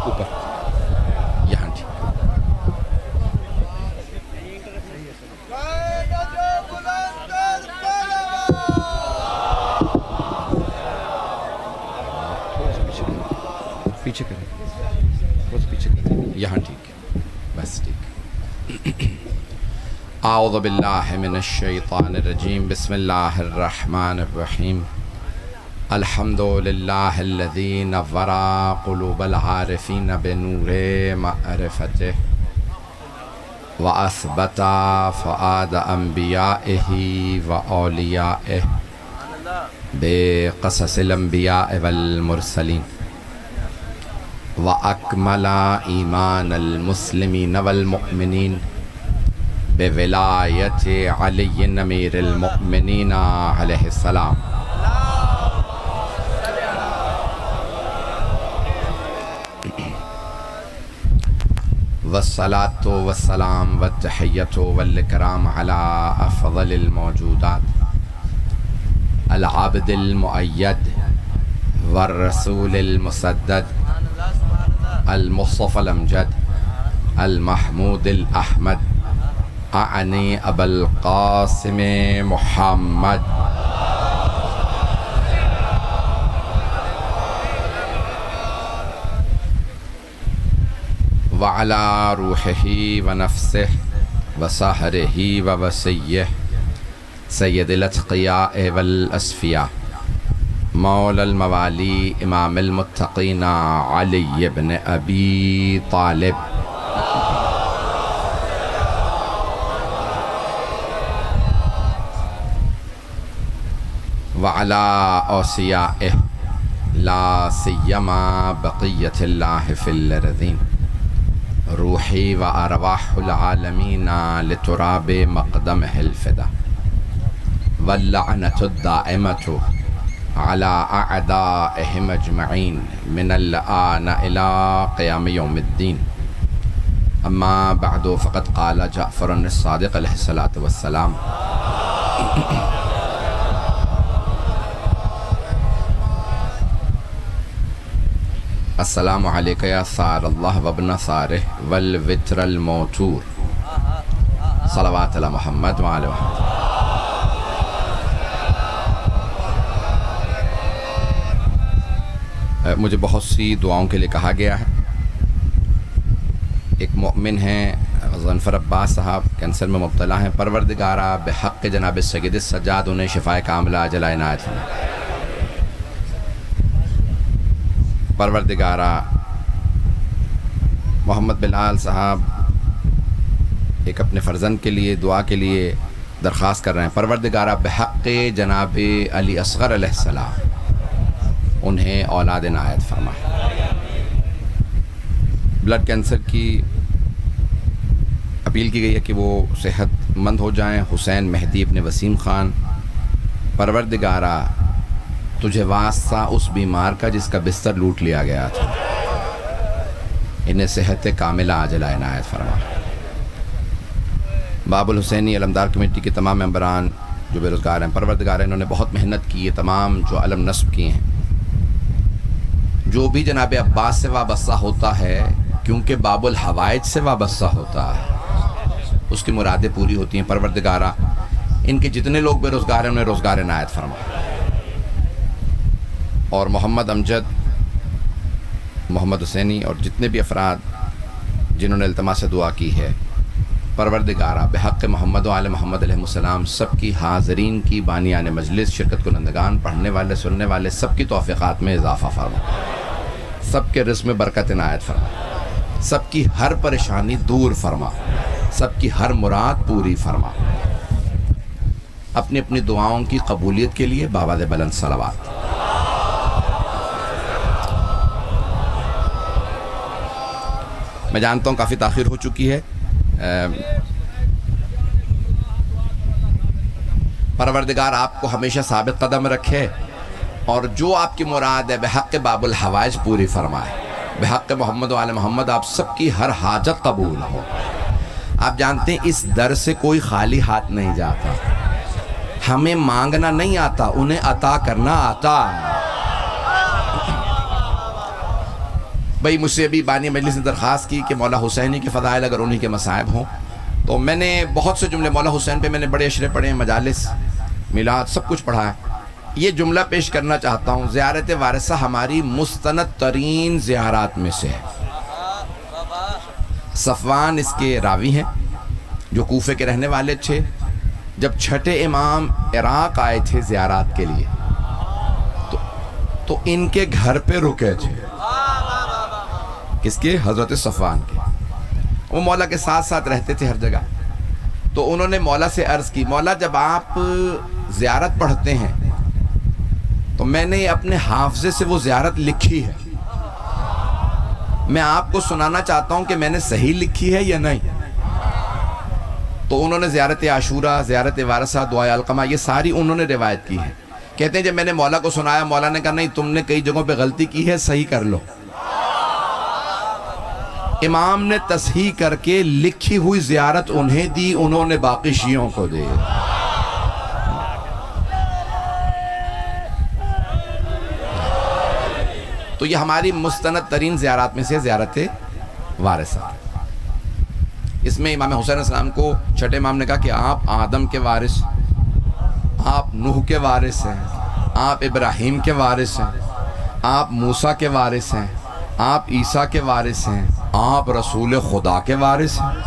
اوپر یہاں ٹھیک. پیچھے کریں, بس پیچھے کریں, یہاں ٹھیک ہے, بس ٹھیک. اعوذ باللہ من الشیطان الرجیم, بسم اللہ الرحمن الرحیم. الحمد للہ الذی نور قلوب العارفین بنور معرفتہ واثبت فؤاد انبیائہ واولیائہ بقصص الانبیاء والمرسلین وأكمل إيمان المسلمين والمؤمنين بولاية علي أمير المؤمنين عليه السلام. والصلاة والسلام والتحية والإكرام على أفضل الموجودات العبد المؤيد والرسول المسدد المصطفى الأمجد المحمود الأحمد أعني أبا القاسم محمد وعلى روحه ونفسه وسهره ووسيه سيد الأتقياء والأصفياء مولا الموالي امام المتقين علي بن ابي طالب وعلى اوصيائه لا سيما بقية الله في الارضين روحي وارواح العالمين لتراب مقدمه الفدا واللعنة الدائمة على أعدائهم أجمعين من الآن إلى قيام يوم الدين. أما بعد فقد قال جعفر الصادق عليه الصلاة والسلام السلام عليك يا ثار الله وابن ثاره والوتر الموتور صلوات على محمد وعلى محمد. مجھے بہت سی دعاؤں کے لیے کہا گیا ہے. ایک مومن ہیں غنفر عباس صاحب, کینسر میں مبتلا ہیں. پروردگارہ بحق جناب سید السجاد انہیں شفائے کاملہ عاجلہ عنایت فرما. پروردگارہ محمد بلال صاحب ایک اپنے فرزند کے لیے دعا کے لیے درخواست کر رہے ہیں. پروردگارہ بحق جناب علی اصغر علیہ السلام انہیں اولاد عنایت فرما. بلڈ کینسر کی اپیل کی گئی ہے کہ وہ صحت مند ہو جائیں. حسین مہدی ابن وسیم خان, پروردگارہ تجھے واسطہ اس بیمار کا جس کا بستر لوٹ لیا گیا تھا, انہیں صحت کاملہ عاجلہ عنایت فرما. باب الحسینی علمدار کمیٹی کے تمام ممبران جو بے روزگار ہیں, پروردگار انہوں نے بہت محنت کی ہے. تمام جو علم نصب کیے ہیں, جو بھی جناب عباس سے وابستہ ہوتا ہے کیونکہ باب الحوائج سے وابستہ ہوتا ہے, اس کی مرادیں پوری ہوتی ہیں. پروردگارہ ان کے جتنے لوگ بے روزگار ہیں انہیں روزگار عنایت فرما. اور محمد امجد, محمد حسینی اور جتنے بھی افراد جنہوں نے التماس دعا کی ہے, پروردگارہ بحق محمد و آل محمد علیہ السلام سب کی حاضرین کی, بانیان مجلس, شرکت کنندگان, پڑھنے والے, سننے والے, سب کی توفیقات میں اضافہ فرما. سب کے رزق میں برکت عنایت فرما. سب کی ہر پریشانی دور فرما. سب کی ہر مراد پوری فرما. اپنی اپنی دعاؤں کی قبولیت کے لیے بآواز بلند صلوات. میں جانتا ہوں کافی تاخیر ہو چکی ہے. پروردگار آپ کو ہمیشہ ثابت قدم رکھے اور جو آپ کی مراد ہے بحق باب الحوائج پوری فرمائے. بحق محمد و آل محمد آپ سب کی ہر حاجت قبول ہو. آپ جانتے ہیں اس در سے کوئی خالی ہاتھ نہیں جاتا. ہمیں مانگنا نہیں آتا, انہیں عطا کرنا آتا ہے. بھئی مجھ سے ابھی بانی مجلس نے درخواست کی کہ مولا حسینی کے فضائل اگر انہی کے مصائب ہوں، تو میں نے بہت سے جملے مولا حسین پہ میں نے بڑے اشرے پڑھے ہیں، مجالس میلاد سب کچھ پڑھا ہے. یہ جملہ پیش کرنا چاہتا ہوں. زیارت وارثہ ہماری مستند ترین زیارات میں سے ہے. صفوان اس کے راوی ہیں جو کوفے کے رہنے والے تھے. جب چھٹے امام عراق آئے تھے زیارات کے لیے تو ان کے گھر پہ رکے تھے. کس کے؟ حضرت صفوان کے. وہ مولا کے ساتھ ساتھ رہتے تھے ہر جگہ. تو انہوں نے مولا سے عرض کی، مولا جب آپ زیارت پڑھتے ہیں تو میں نے اپنے حافظے سے وہ زیارت لکھی ہے، میں آپ کو سنانا چاہتا ہوں کہ میں نے صحیح لکھی ہے یا نہیں. تو انہوں نے زیارت عاشورہ، زیارت وارثہ، دعائے علقمہ یہ ساری انہوں نے روایت کی ہے. کہتے ہیں جب میں نے مولا کو سنایا، مولا نے کہا نہیں تم نے کئی جگہوں پہ غلطی کی ہے، صحیح کر لو. امام نے تصحیح کر کے لکھی ہوئی زیارت انہیں دی، انہوں نے باقی شیعوں کو دی. تو یہ ہماری مستند ترین زیارات میں سے زیارت وارثہ. اس میں امام حسین علیہ السلام کو چھٹے امام نے کہا کہ آپ آدم کے وارث، آپ نوح کے وارث ہیں، آپ ابراہیم کے وارث ہیں، آپ موسیٰ کے وارث ہیں، آپ عیسیٰ کے وارث ہیں، آپ رسول خدا کے وارث ہیں،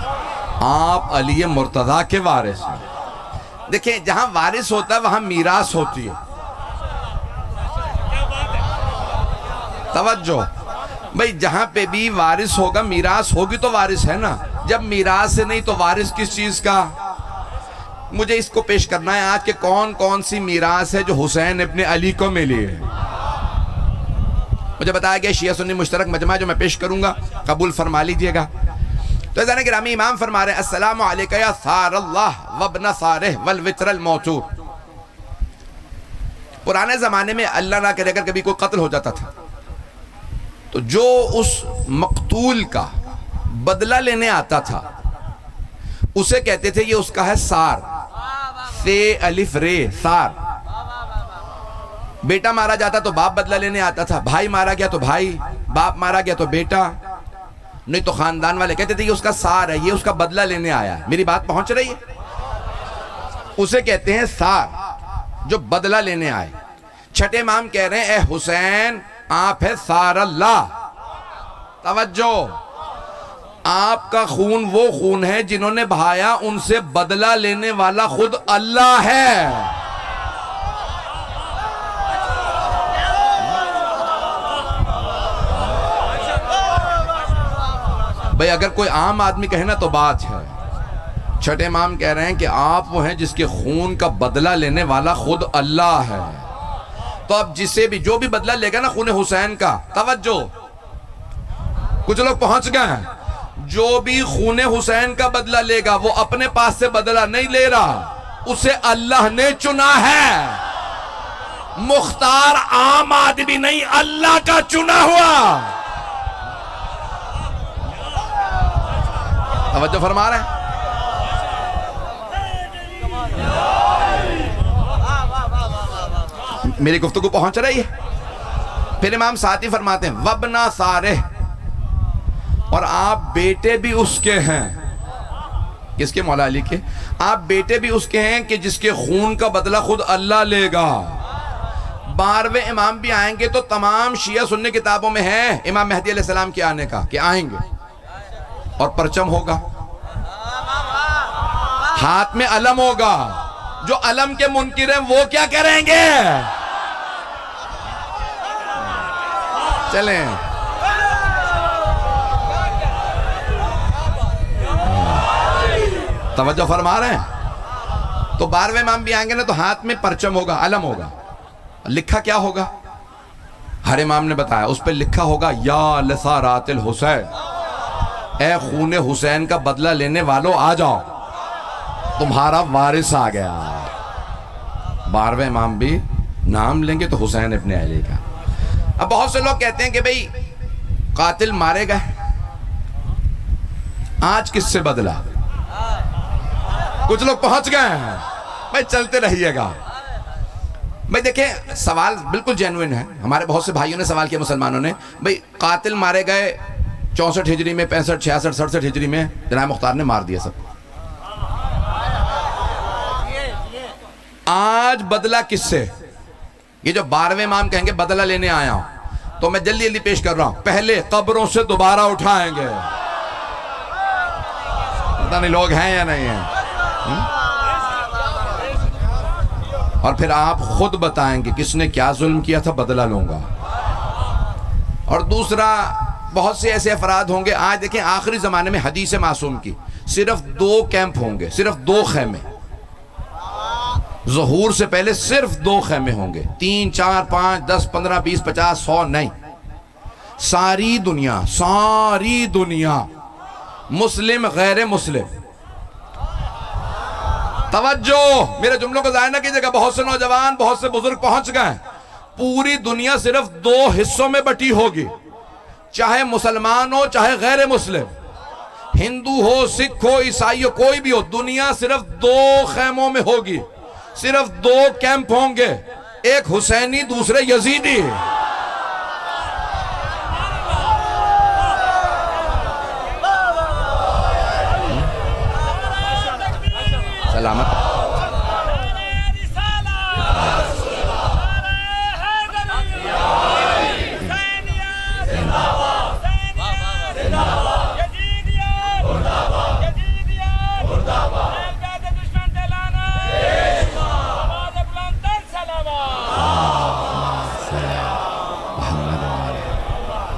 آپ علی مرتضیٰ کے وارث ہیں. دیکھیں جہاں وارث ہوتا ہے وہاں میراث ہوتی ہے. توجہ بھئی، جہاں پہ بھی وارث ہوگا میراث ہوگی تو وارث ہے نا. جب میراث سے نہیں تو وارث کس چیز کا؟ مجھے اس کو پیش کرنا ہے آج کہ کون کون سی میراث ہے جو حسین ابن علی کو ملی ہے. مجھے بتایا گیا شیعہ سنی مشترک مجمع جو میں پیش کروں گا قبول فرما لیجئے گا. تو عزیزان گرامی امام فرما رہے ہیں السلام علیکہ یا ثار اللہ وابن ثارہ والوتر الموتور. پرانے زمانے میں اللہ نہ کرے اگر کبھی کوئی قتل ہو جاتا تھا تو جو اس مقتول کا بدلہ لینے آتا تھا اسے کہتے تھے یہ اس کا ہے سار. ث الف رے سار. بیٹا مارا جاتا تو باپ بدلہ لینے آتا تھا، بھائی مارا گیا تو بھائی، باپ مارا گیا تو بیٹا، نہیں تو خاندان والے کہتے تھے یہ اس کا سار ہے، یہ اس کا بدلہ لینے آیا ہے. میری بات پہنچ رہی ہے؟ اسے کہتے ہیں سار جو بدلہ لینے آئے. چھٹے امام کہہ رہے ہیں اے حسین آپ ہے سار اللہ. توجہ، آپ کا خون وہ خون ہے جنہوں نے بہایا، ان سے بدلہ لینے والا خود اللہ ہے. بھئی اگر کوئی عام آدمی کہے نا تو بات ہے. چھٹے امام کہہ رہے ہیں کہ آپ وہ ہیں جس کے خون کا بدلہ لینے والا خود اللہ ہے. تو اب جسے بھی جو بھی بدلہ لے گا نا خون حسین کا، توجہ کچھ لوگ پہنچ گئے ہیں، جو بھی خون حسین کا بدلہ لے گا وہ اپنے پاس سے بدلہ نہیں لے رہا، اسے اللہ نے چنا ہے. مختار عام آدمی نہیں، اللہ کا چنا ہوا. توجہ فرما رہے ہیں؟ میری گفتگو پہنچ رہی ہے؟ پھر امام ساتھی فرماتے ہیں وابنا ثارہ، اور آپ بیٹے بھی اس کے ہیں. کس کے؟ مولا علی کے. آپ بیٹے بھی اس کے ہیں کہ جس کے خون کا بدلہ خود اللہ لے گا. 12ویں امام بھی آئیں گے تو تمام شیعہ سنی کتابوں میں ہے امام مہدی علیہ السلام کے آنے کا کہ آئیں گے اور پرچم ہوگا، ہاتھ میں علم ہوگا. جو علم کے منکر ہیں وہ کیا کریں گے؟ چلیں توجہ فرما رہے ہیں. تو 12ویں امام بھی آئیں گے نا تو ہاتھ میں پرچم ہوگا، علم ہوگا. لکھا کیا ہوگا؟ ہر امام نے بتایا اس پہ لکھا ہوگا یا لثارات الحسین، اے خون حسین کا بدلہ لینے والوں آ جاؤ، تمہارا وارث آ گیا. 12ویں امام بھی نام لیں گے تو حسین ابن علی کا. اب بہت سے لوگ کہتے ہیں کہ بھئی قاتل مارے گئے، آج کس سے بدلہ؟ کچھ لوگ پہنچ گئے ہیں. بھئی چلتے رہیے گا. بھئی دیکھیں سوال بالکل جینوئن ہے، ہمارے بہت سے بھائیوں نے سوال کیا مسلمانوں نے، بھئی قاتل مارے گئے 64 ہجری میں، 65 66 67 ہجری میں، جناب مختار نے مار دیا سب. آج بدلہ کس سے؟ یہ جو 12ویں امام کہیں گے بدلہ لینے آیا ہوں، تو میں جلدی پیش کر رہا ہوں. پہلے قبروں سے دوبارہ اٹھائیں گے. پتہ نہیں لوگ ہیں یا نہیں ہیں. اور پھر آپ خود بتائیں گے کس نے کیا ظلم کیا تھا، بدلہ لوں گا. اور دوسرا، بہت سے ایسے افراد ہوں گے. آج دیکھیں آخری زمانے میں حدیث معصوم کی صرف 2 کیمپ ہوں گے، صرف 2 خیمے. ظہور سے پہلے صرف 2 خیمے ہوں گے. 3 4 5 10 15 20 50 100 نہیں. ساری دنیا مسلم غیر مسلم. توجہ، میرے جملوں کو ضائع نہ کیجئے گا. بہت سے نوجوان، بہت سے بزرگ پہنچ گئے. پوری دنیا صرف 2 حصوں میں بٹی ہوگی، چاہے مسلمان ہو چاہے غیر مسلم، ہندو ہو سکھ ہو عیسائی ہو کوئی بھی ہو. دنیا صرف 2 خیموں میں ہوگی، صرف 2 کیمپ ہوں گے. ایک حسینی، دوسرے یزیدی. سلامت.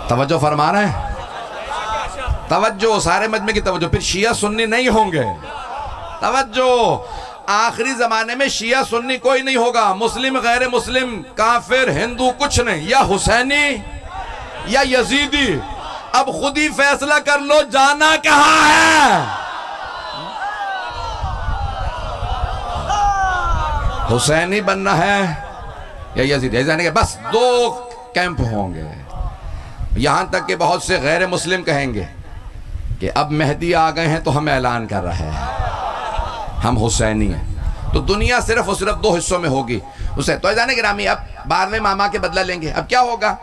توجہ فرما رہے ہیں؟ توجہ، سارے مجمع کی توجہ. پھر شیعہ سنی نہیں ہوں گے. توجہ، آخری زمانے میں شیعہ سنی کوئی نہیں ہوگا. مسلم غیر مسلم، کافر ہندو کچھ نہیں. یا حسینی یا یزیدی. اب خود ہی فیصلہ کر لو جانا کہاں ہے. حسینی بننا ہے یا یزیدی. بس 2 کیمپ ہوں گے. یہاں تک کہ بہت سے غیر مسلم کہیں گے کہ اب مہدی آ گئے ہیں تو ہم اعلان کر رہے ہیں ہم حسینی ہیں. تو دنیا صرف 2 حصوں میں ہوگی. اسے تو عزیزان گرامی، اب 12ویں ماما کے بدلہ لیں گے. اب کیا ہوگا؟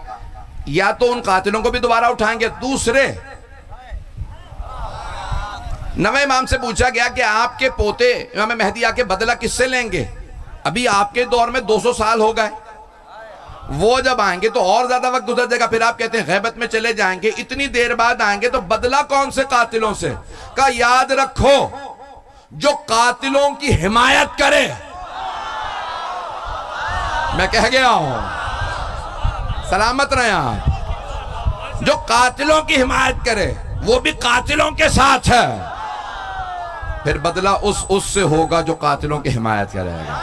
یا تو ان قاتلوں کو بھی دوبارہ اٹھائیں گے. دوسرے، 9ویں امام سے پوچھا گیا کہ آپ کے پوتے امام مہدی آ کے بدلہ کس سے لیں گے؟ ابھی آپ کے دور میں 200 سال ہو گئے. وہ جب آئیں گے تو اور زیادہ وقت گزر جائے گا. پھر آپ کہتے ہیں غیبت میں چلے جائیں گے. اتنی دیر بعد آئیں گے تو بدلہ کون سے قاتلوں سے؟ کہا یاد رکھو، جو قاتلوں کی حمایت کرے. میں کہہ گیا ہوں، سلامت رہیں آپ. جو قاتلوں کی حمایت کرے وہ بھی قاتلوں کے ساتھ ہے. پھر بدلہ اس سے ہوگا جو قاتلوں کی حمایت کرے گا.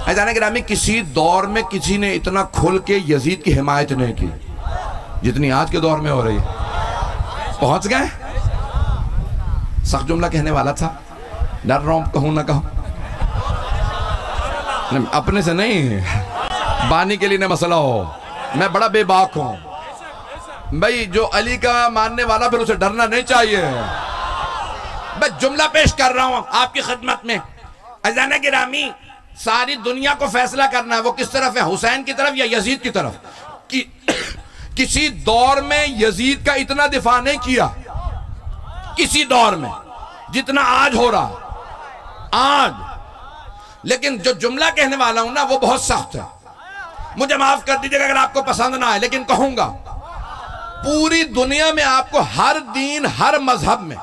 عزیزان گرامی، کسی دور میں کسی نے اتنا کھل کے یزید کی حمایت نہیں کی جتنی آج کے دور میں ہو رہی ہے. پہنچ گئے. سخت جملہ کہنے والا تھا، ڈر رہا ہوں کہوں نہ کہوں. اپنے سے نہیں، بانی کے لیے نہ مسئلہ ہو. میں بڑا بے باک ہوں بھئی. جو علی کا ماننے والا پھر اسے ڈرنا نہیں چاہیے. میں جملہ پیش کر رہا ہوں آپ کی خدمت میں. عزیزان گرامی، ساری دنیا کو فیصلہ کرنا ہے وہ کس طرف ہے، حسین کی طرف یا یزید کی طرف. کسی دور میں یزید کا اتنا دفاع نہیں کیا کسی دور میں جتنا آج ہو رہا آج. لیکن جو جملہ کہنے والا ہوں نا وہ بہت سخت ہے. مجھے معاف کر دیجئے گا اگر آپ کو پسند نہ آئے، لیکن کہوں گا پوری دنیا میں آپ کو ہر دین ہر مذہب میں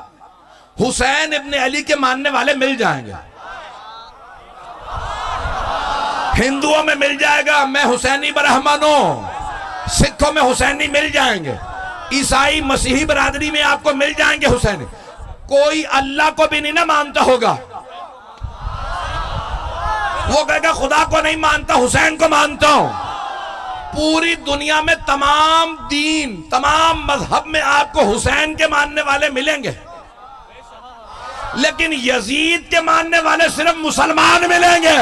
حسین ابن علی کے ماننے والے مل جائیں گے. ہندوؤں میں مل جائے گا میں حسینی برہمن ہوں. سکھوں میں حسینی مل جائیں گے. عیسائی مسیحی برادری میں آپ کو مل جائیں گے حسینی. کوئی اللہ کو بھی نہیں نہ مانتا ہوگا، وہ کہے گا خدا کو نہیں مانتا حسین کو مانتا ہوں. پوری دنیا میں تمام دین تمام مذہب میں آپ کو حسین کے ماننے والے ملیں گے، لیکن یزید کے ماننے والے صرف مسلمان ملیں گے.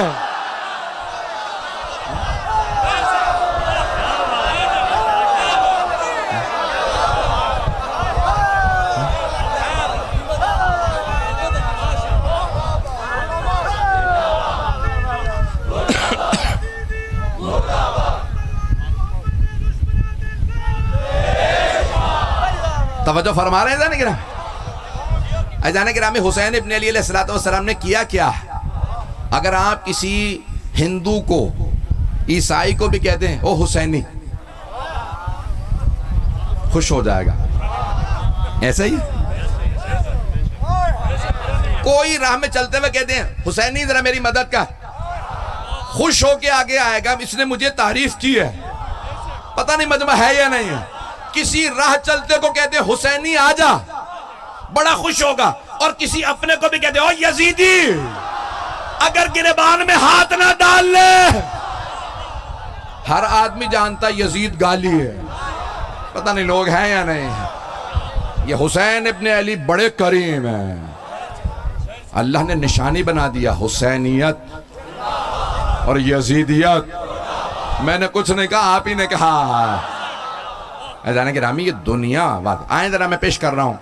توجہ فرما رہے ہیں جانے گرام؟ جانے گرامی حسین ابن علی علیہ السلام نے کیا کیا؟ اگر آپ کسی ہندو کو عیسائی کو بھی کہتے ہیں او حسینی، خوش ہو جائے گا، ایسا ہی کوئی راہ میں چلتے ہوئے کہتے ہیں حسینی ذرا میری مدد کر، خوش ہو کے آگے آئے گا، اس نے مجھے تعریف کی ہے، پتہ نہیں مجمع ہے یا نہیں ہے۔ کسی راہ چلتے کو کہتے ہیں حسینی آجا، بڑا خوش ہوگا، اور کسی اپنے کو بھی کہتے ہیں او یزیدی اگر گریبان میں ہاتھ نہ ڈال لے۔ ہر آدمی جانتا یزید گالی ہے، پتہ نہیں لوگ ہیں یا نہیں۔ یہ حسین ابن علی بڑے کریم ہیں، اللہ نے نشانی بنا دیا حسینیت اور یزیدیت۔ میں نے کچھ نہیں کہا، آپ ہی نے کہا۔ جانے گرامی یہ دنیا بات، آئیں ذرا میں پیش کر رہا ہوں،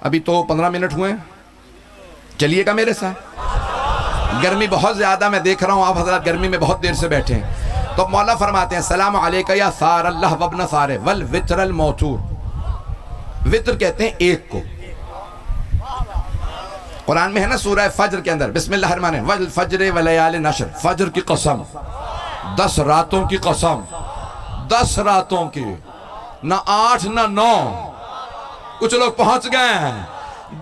ابھی تو 15 منٹ ہوئے ہیں، چلیے گا میرے ساتھ؟ گرمی بہت زیادہ میں دیکھ رہا ہوں، آپ حضرات گرمی میں بہت دیر سے بیٹھے ہیں، تو مولا فرماتے ہیں سلام علیکہ یا ثار اللہ وابن ثارہ والوتر الموتور۔ وتر کہتے ہیں ایک کو، قرآن میں ہے نا سورہ فجر کے اندر بسم اللہ الرحمن الرحیم والفجر ولیال نشر، فجر کی قسم، 10 راتوں کی قسم، 10 راتوں کی، نہ 8 نہ 9، کچھ لوگ پہنچ گئے ہیں،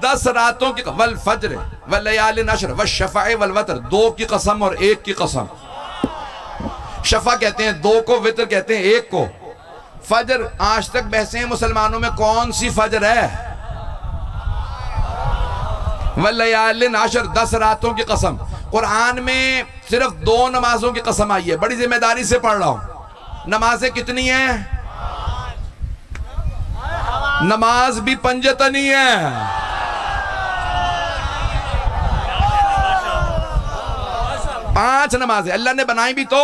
10 راتوں کی، والفجر ولیال نشر والشفع والوتر، 2 کی قسم اور 1 کی قسم۔ شفع کہتے ہیں 2 کو، وتر کہتے ہیں 1 کو۔ فجر آج تک بحثیں ہیں مسلمانوں میں کون سی فجر ہے؟ وَاللَّيَالِ نَعْشَرْ 10 راتوں کی قسم۔ قرآن میں صرف 2 نمازوں کی قسم آئی ہے، بڑی ذمہ داری سے پڑھ رہا ہوں۔ نمازیں کتنی ہیں؟ نماز بھی پنجتنی ہے، پانچ نمازیں اللہ نے بنائی بھی تو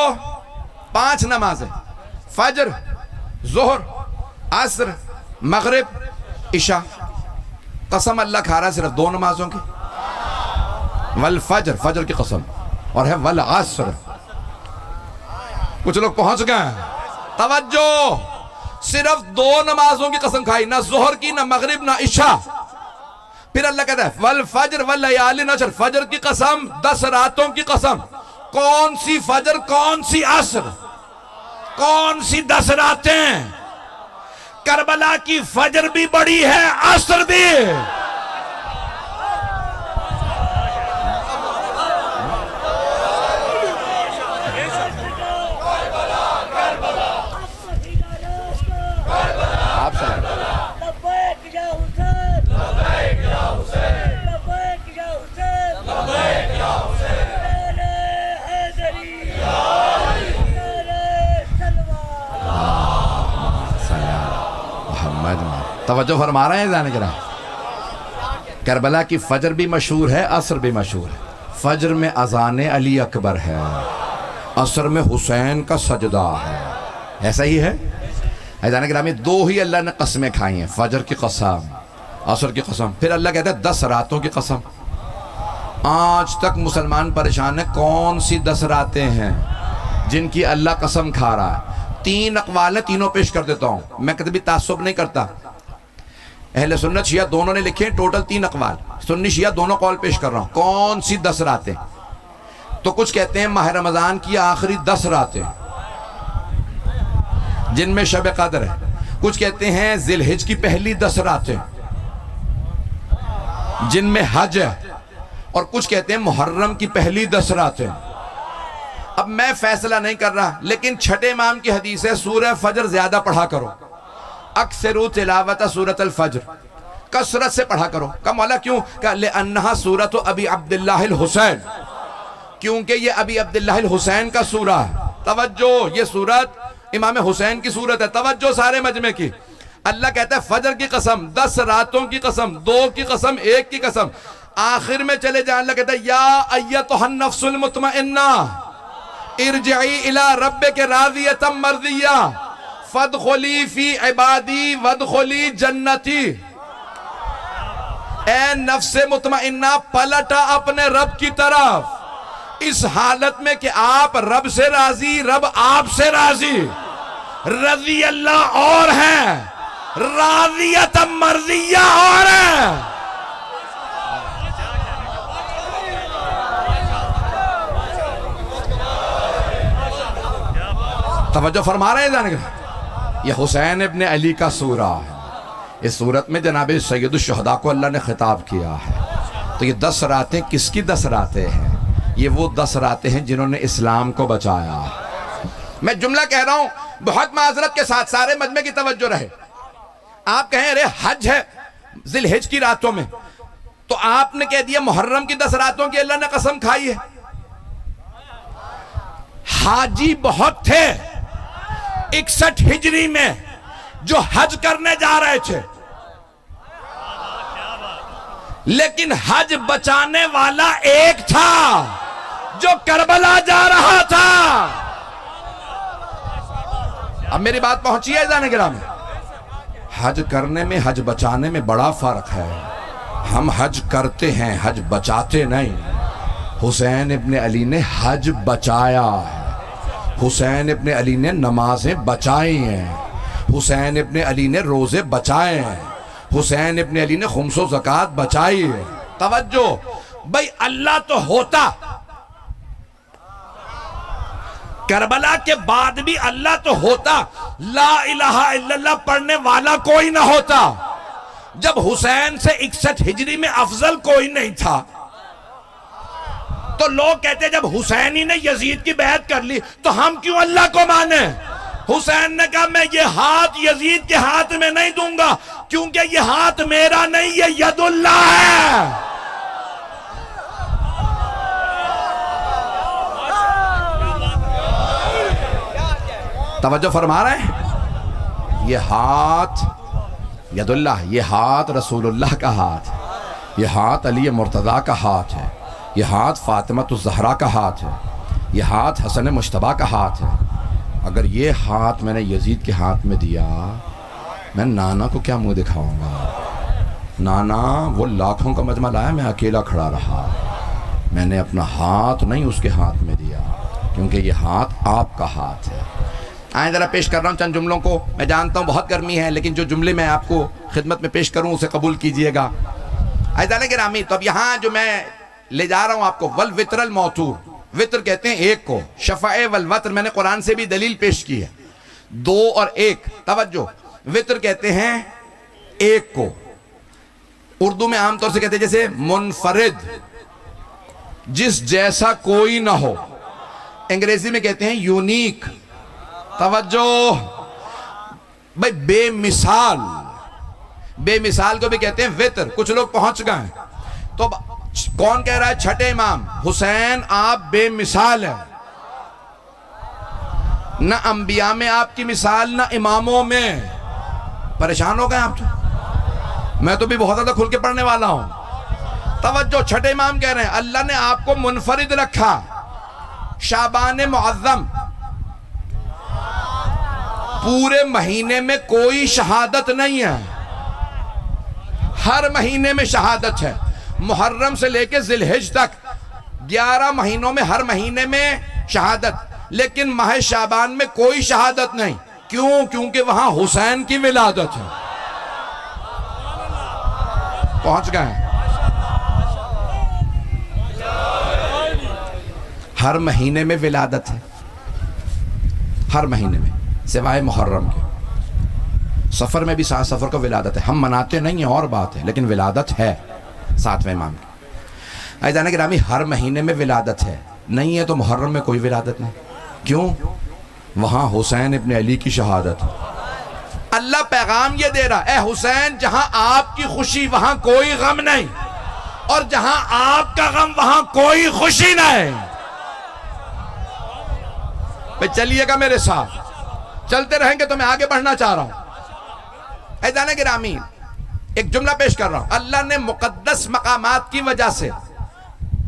5 نمازیں، فجر، ظہر، عصر، مغرب، عشاء۔ قسم اللہ کھا رہا ہے صرف 2 نمازوں کی، والفجر، فجر کی قسم، اور ہے والعصر۔ کچھ لوگ پہنچ گئے، توجہ، صرف 2 نمازوں کی قسم کھائی، نہ ظہر کی، نہ مغرب، نہ عشاء۔ پھر اللہ کہتا ہے والفجر واللیال نشر، فجر کی قسم، 10 راتوں کی قسم۔ کون سی فجر، کون سی عصر، کون سی 10 راتیں؟ کربلا کی فجر بھی بڑی ہے، عصر بھی۔ آپ سنائیں۔ لبیک یا حسین، لبیک یا حسین، لبیک یا حسین، لبیک یا حسین، میرے حیدری، میرے سلوان۔ محمد توجہ فرما رہے ہیں جانے کے رہا۔ کربلا کی فجر بھی مشہور ہے، عصر بھی مشہور ہے۔ فجر میں اذان علی اکبر ہے، عصر میں حسین کا سجدہ ہے، ایسا ہی ہے۔ جانے کے رہا 2 ہی اللہ نے قسمیں کھائی ہیں، فجر کی قسم، عصر کی قسم۔ پھر اللہ کہتا ہے 10 راتوں کی قسم۔ آج تک مسلمان پریشان ہے کون سی 10 راتیں ہیں جن کی اللہ قسم کھا رہا ہے؟ 3 اقوال ہیں، تینوں پیش کر دیتا ہوں، میں کبھی تعصب نہیں کرتا۔ اہل سنت شیعہ دونوں نے لکھے ہیں، ٹوٹل 3 اقوال، سنی شیعہ دونوں قول پیش کر رہا ہوں۔ کون سی 10 راتیں؟ تو کچھ کہتے ہیں ماہ رمضان کی آخری 10 راتیں جن میں شب قدر ہے، کچھ کہتے ہیں ذی الحج کی پہلی 10 راتیں جن میں حج ہے، اور کچھ کہتے ہیں محرم کی پہلی 10 راتیں۔ اب میں فیصلہ نہیں کر رہا، لیکن چھٹے امام کی حدیث ہے سورہ فجر زیادہ پڑھا کرو، اکثروا تلاوت سورۃ الفجر، کثرت سے پڑھا کرو۔ کہا مولا کیوں؟ کہا لأنہا سورۃ ابی عبداللہ الحسین، کیونکہ یہ ابی عبداللہ الحسین کا سورہ ہے۔ توجہ، یہ سورت امام حسین کی سورت ہے، توجہ سارے مجمع کی۔ اللہ کہتا ہے فجر کی قسم، 10 راتوں کی قسم، 2 کی قسم، 1 کی قسم۔ آخر میں چلے جائیں اللہ کہتا ہے یا ایتھا النفس المطمئنہ ارجعی الی ربک راضیۃ مرضیہ فادخلی فی عبادی وادخلی جنتی۔ اے نفس مطمئنہ پلٹا اپنے رب کی طرف، اس حالت میں کہ آپ رب سے راضی، رب آپ سے راضی، رضی اللہ اور ہیں، راضیت مرضیہ اور توجہ فرما رہے ہیں جانے کا. یہ حسین ابن علی کا سورہ ہے. اس سورت میں جناب سید الشہداء کو اللہ نے خطاب کیا ہے. تو یہ 10 راتیں کس کی 10 راتیں ہیں؟ یہ وہ 10 راتیں ہیں جنہوں نے اسلام کو بچایا. میں جملہ کہہ رہا ہوں بہت معذرت کے ساتھ، سارے مجمع کی توجہ رہے. آپ کہیں ارے حج ہے ذی الحج کی راتوں میں، تو آپ نے کہہ دیا محرم کی 10 راتوں کی اللہ نے قسم کھائی ہے. حاجی بہت تھے 61 ہجری میں جو حج کرنے جا رہے تھے، لیکن حج بچانے والا ایک تھا جو کربلا جا رہا تھا. اب میری بات پہنچی ہے جانے گرامی. حج کرنے میں حج بچانے میں بڑا فرق ہے. ہم حج کرتے ہیں، حج بچاتے نہیں. حسین ابن علی نے حج بچایا ہے. حسین ابن علی نے نمازیں بچائی ہیں. حسین ابن علی نے روزے بچائے ہیں. حسین ابن علی نے خمس و زکوٰۃ بچائی ہے. توجہ بھئی، اللہ تو ہوتا، کربلا کے بعد بھی اللہ تو ہوتا، لا الہ الا اللہ پڑھنے والا کوئی نہ ہوتا. جب حسین سے 61 ہجری میں افضل کوئی نہیں تھا، تو لوگ کہتے جب حسینی نے یزید کی بیعت کر لی تو ہم کیوں اللہ کو مانیں؟ حسین نے کہا میں یہ ہاتھ یزید کے ہاتھ میں نہیں دوں گا، کیونکہ یہ ہاتھ میرا نہیں، یہ ید اللہ ہے. توجہ فرما رہے ہیں؟ یہ ہاتھ ید اللہ، یہ ہاتھ رسول اللہ کا ہاتھ ہے. یہ ہاتھ علی مرتضیٰ کا ہاتھ ہے. یہ ہاتھ فاطمۃ الزہرا کا ہاتھ ہے. یہ ہاتھ حسن مجتبیٰ کا ہاتھ ہے. اگر یہ ہاتھ میں نے یزید کے ہاتھ میں دیا، میں نانا کو کیا منہ دکھاؤں گا؟ نانا وہ لاکھوں کا مجمع لایا، میں اکیلا کھڑا رہا. میں نے اپنا ہاتھ نہیں اس کے ہاتھ میں دیا، کیونکہ یہ ہاتھ آپ کا ہاتھ ہے. آئیں ذرا پیش کر رہا ہوں چند جملوں کو. میں جانتا ہوں بہت گرمی ہے، لیکن جو جملے میں آپ کو خدمت میں پیش کروں اسے قبول کیجئے گا. عزیزان گرامی، تو اب یہاں جو میں لے جا رہا ہوں آپ کو، والوتر الموتور، وطر کہتے ہیں ایک کو. شفع والوتر میں نے قرآن سے بھی دلیل پیش کی ہے، 2 اور 1. توجہ، وطر کہتے ہیں ایک کو. اردو میں عام طور سے کہتے ہیں جیسے منفرد، جس جیسا کوئی نہ ہو. انگریزی میں کہتے ہیں یونیک. توجہ بھئی، بے مثال. بے مثال کو بھی کہتے ہیں وطر. کچھ لوگ پہنچ گئے ہیں، تو کون کہہ رہا ہے؟ چھٹے امام حسین آپ بے مثال ہیں. نہ انبیاء میں آپ کی مثال، نہ اماموں میں. پریشان ہو گئے آپ؟ تو میں تو بھی بہت زیادہ کھل کے پڑھنے والا ہوں. توجہ، چھٹے امام کہہ رہے ہیں اللہ نے آپ کو منفرد رکھا. شعبان معظم پورے مہینے میں کوئی شہادت نہیں ہے، ہر مہینے میں شہادت ہے. محرم سے لے کے ذی الحج تک 11 مہینوں میں ہر مہینے میں شہادت، لیکن ماہ شعبان میں کوئی شہادت نہیں. کیوں؟ کیونکہ وہاں حسین کی ولادت ہے. پہنچ گئے ہیں؟ ہر مہینے میں ولادت ہے، ہر مہینے میں سوائے محرم کے. سفر میں بھی سفر کو ولادت ہے. ہم مناتے نہیں ہیں اور بات ہے، لیکن ولادت ہے 7ویں امام کی. عزیزان گرامی، ہر مہینے میں ولادت ہے. نہیں ہے تو محرم میں کوئی ولادت نہیں. کیوں؟ وہاں حسین ابن علی کی شہادت ہے. اللہ پیغام یہ دے رہا، اے حسین جہاں آپ کی خوشی وہاں کوئی غم نہیں، اور جہاں آپ کا غم وہاں کوئی خوشی نہیں. بھئی چلیے گا میرے ساتھ، چلتے رہیں گے تو میں آگے بڑھنا چاہ رہا ہوں. عزیزان گرامی، ایک جملہ پیش کر رہا ہوں. اللہ نے مقدس مقامات کی وجہ سے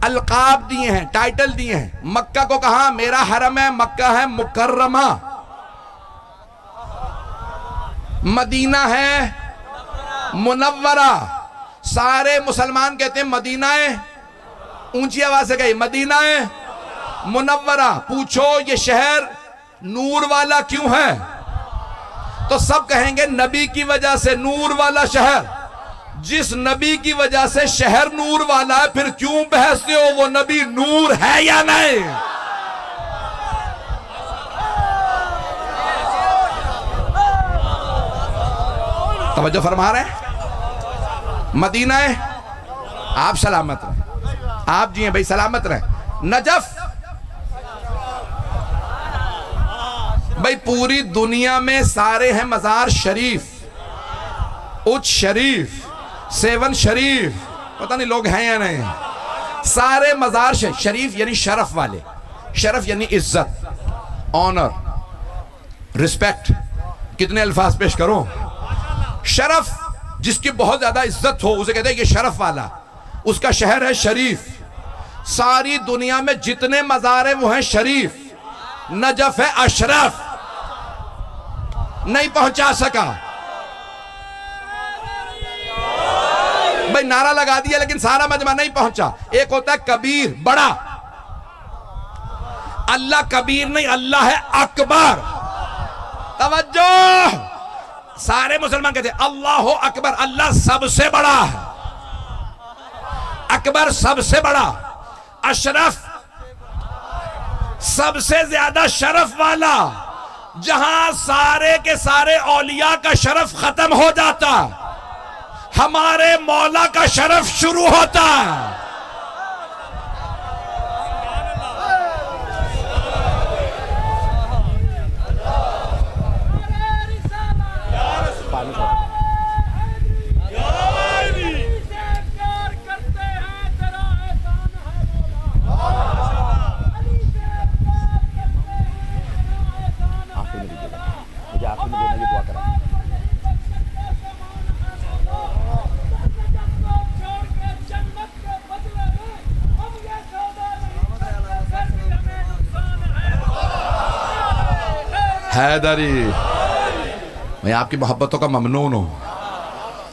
القاب دیے ہیں، ٹائٹل دیے ہیں. مکہ کو کہا میرا حرم ہے، مکہ ہے مکرمہ. مدینہ ہے منورہ. سارے مسلمان کہتے ہیں مدینہ ہے، اونچی آواز سے کہیے مدینہ ہے منورہ. پوچھو یہ شہر نور والا کیوں ہے؟ تو سب کہیں گے نبی کی وجہ سے نور والا شہر. جس نبی کی وجہ سے شہر نور والا ہے پھر کیوں بحثتے ہو وہ نبی نور ہے یا نہیں؟ توجہ فرما رہے ہیں؟ مدینہ ہے آپ سلامت رہیں، آپ جی ہیں بھائی سلامت رہیں. نجف بھائی پوری دنیا میں سارے ہیں مزار شریف، اچ شریف، سیون شریف، پتہ نہیں لوگ ہیں یا نہیں، سارے مزار شریف یعنی شرف والے. شرف یعنی عزت، آنر، رسپیکٹ. کتنے الفاظ پیش کروں؟ شرف جس کی بہت زیادہ عزت ہو اسے کہتے ہیں یہ شرف والا، اس کا شہر ہے شریف. ساری دنیا میں جتنے مزار ہیں وہ ہیں شریف. نجف ہے اشرف، نہیں پہنچا سکا. بھئی نعرہ لگا دیا لیکن سارا مجمع نہیں پہنچا. ایک ہوتا ہے کبیر، بڑا. اللہ کبیر نہیں، اللہ ہے اکبر. توجہ، سارے مسلمان کہتے ہیں اللہ اکبر، اللہ سب سے بڑا ہے، اکبر سب سے بڑا، اشرف سب سے زیادہ شرف والا. جہاں سارے کے سارے اولیاء کا شرف ختم ہو جاتا ہمارے مولا کا شرف شروع ہوتا ہے. حیدری، میں آپ کی محبتوں کا ممنون ہوں.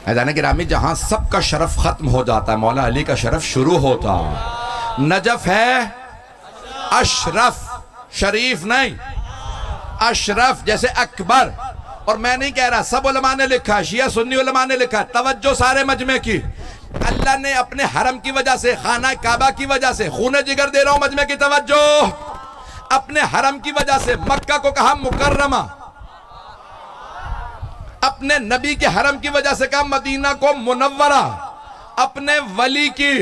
حیدران گرامی جہاں سب کا شرف ختم ہو جاتا ہے مولا علی کا شرف شروع ہوتا. نجف ہے اشرف، شریف نہیں، اشرف جیسے اکبر. اور میں نہیں کہہ رہا، سب علماء نے لکھا، شیعہ سنی علماء نے لکھا. توجہ سارے مجمع کی. اللہ نے اپنے حرم کی وجہ سے، خانہ کعبہ کی وجہ سے، خون جگر دے رہا ہوں مجمع کی توجہ، اپنے حرم کی وجہ سے مکہ کو کہا مکرمہ، اپنے نبی کے حرم کی وجہ سے کہا مدینہ کو منورہ، اپنے ولی کی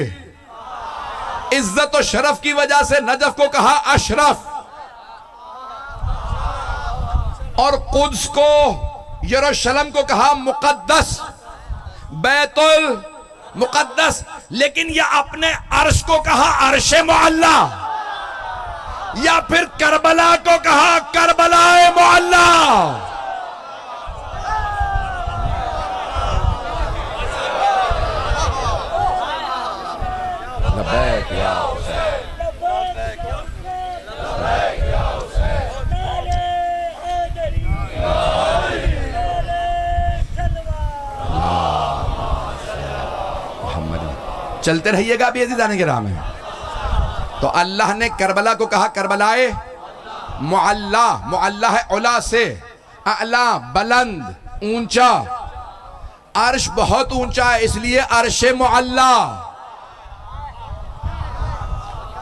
عزت و شرف کی وجہ سے نجف کو کہا اشرف، اور قدس کو، یروشلم کو کہا مقدس، بیت المقدس. لیکن یہ اپنے عرش کو کہا عرش معلی، یا پھر کربلا کو کہا کربلا معلی. لبیک یا حسین، لبیک یا حسین، لبیک یا حسین، نعرہ حیدری، نعرہ سلوان. محمد چلتے رہیے گا بھی عزیزان کرام ہیں. تو اللہ نے کربلا کو کہا کربلائے معلی، معلی ہے علا سے، اعلیٰ بلند اونچا، عرش بہت اونچا ہے اس لیے عرش معلی.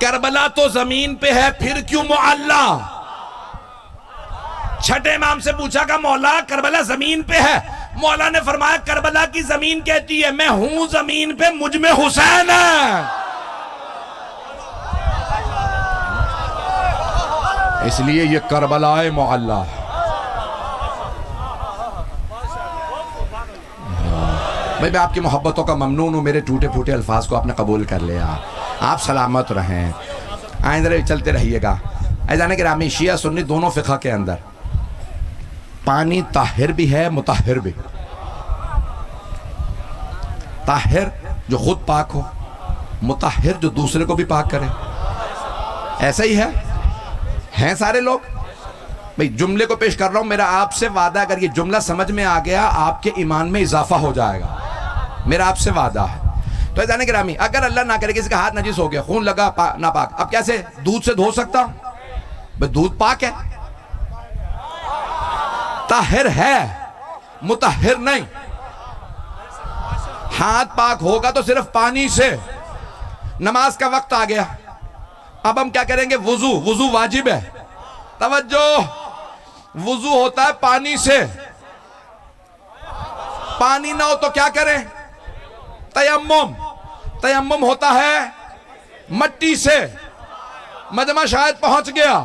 کربلا تو زمین پہ ہے پھر کیوں معلی؟ چھٹے امام سے پوچھا کہ مولا کربلا زمین پہ ہے. مولا نے فرمایا کربلا کی زمین کہتی ہے میں ہوں زمین پہ، مجھ میں حسین ہے. اس لیے یہ کربلا معلی. بھائی میں آپ کی محبتوں کا ممنون ہوں. میرے ٹوٹے پھوٹے الفاظ کو آپ نے قبول کر لیا. آپ سلامت رہیں. آئندہ چلتے رہیے گا. عزیزان گرامی شیعہ سنی دونوں فقہ کے اندر پانی طاہر بھی ہے مطہر بھی. طاہر جو خود پاک ہو، مطہر جو دوسرے کو بھی پاک کرے. ایسا ہی ہے، ہیں سارے لوگ. بھئی جملے کو پیش کر رہا ہوں، میرا آپ سے وعدہ اگر یہ جملہ سمجھ میں آ گیا آپ کے ایمان میں اضافہ ہو جائے گا. میرا آپ سے وعدہ ہے. تو عزیزان گرامی اگر اللہ نہ کرے کسی کا ہاتھ نجس ہو گیا، خون لگا ناپاک، اب کیسے دودھ سے دھو سکتا ہوں؟ بھئی دودھ پاک ہے، طاہر ہے. مطہر نہیں. ہاتھ پاک ہوگا تو صرف پانی سے. نماز کا وقت آ گیا, اب ہم کیا کریں گے؟ وضو واجب ہے. توجہ, وضو ہوتا ہے پانی سے. پانی نہ ہو تو کیا کریں؟ تیمم ہوتا ہے مٹی سے. مجمع شاید پہنچ گیا.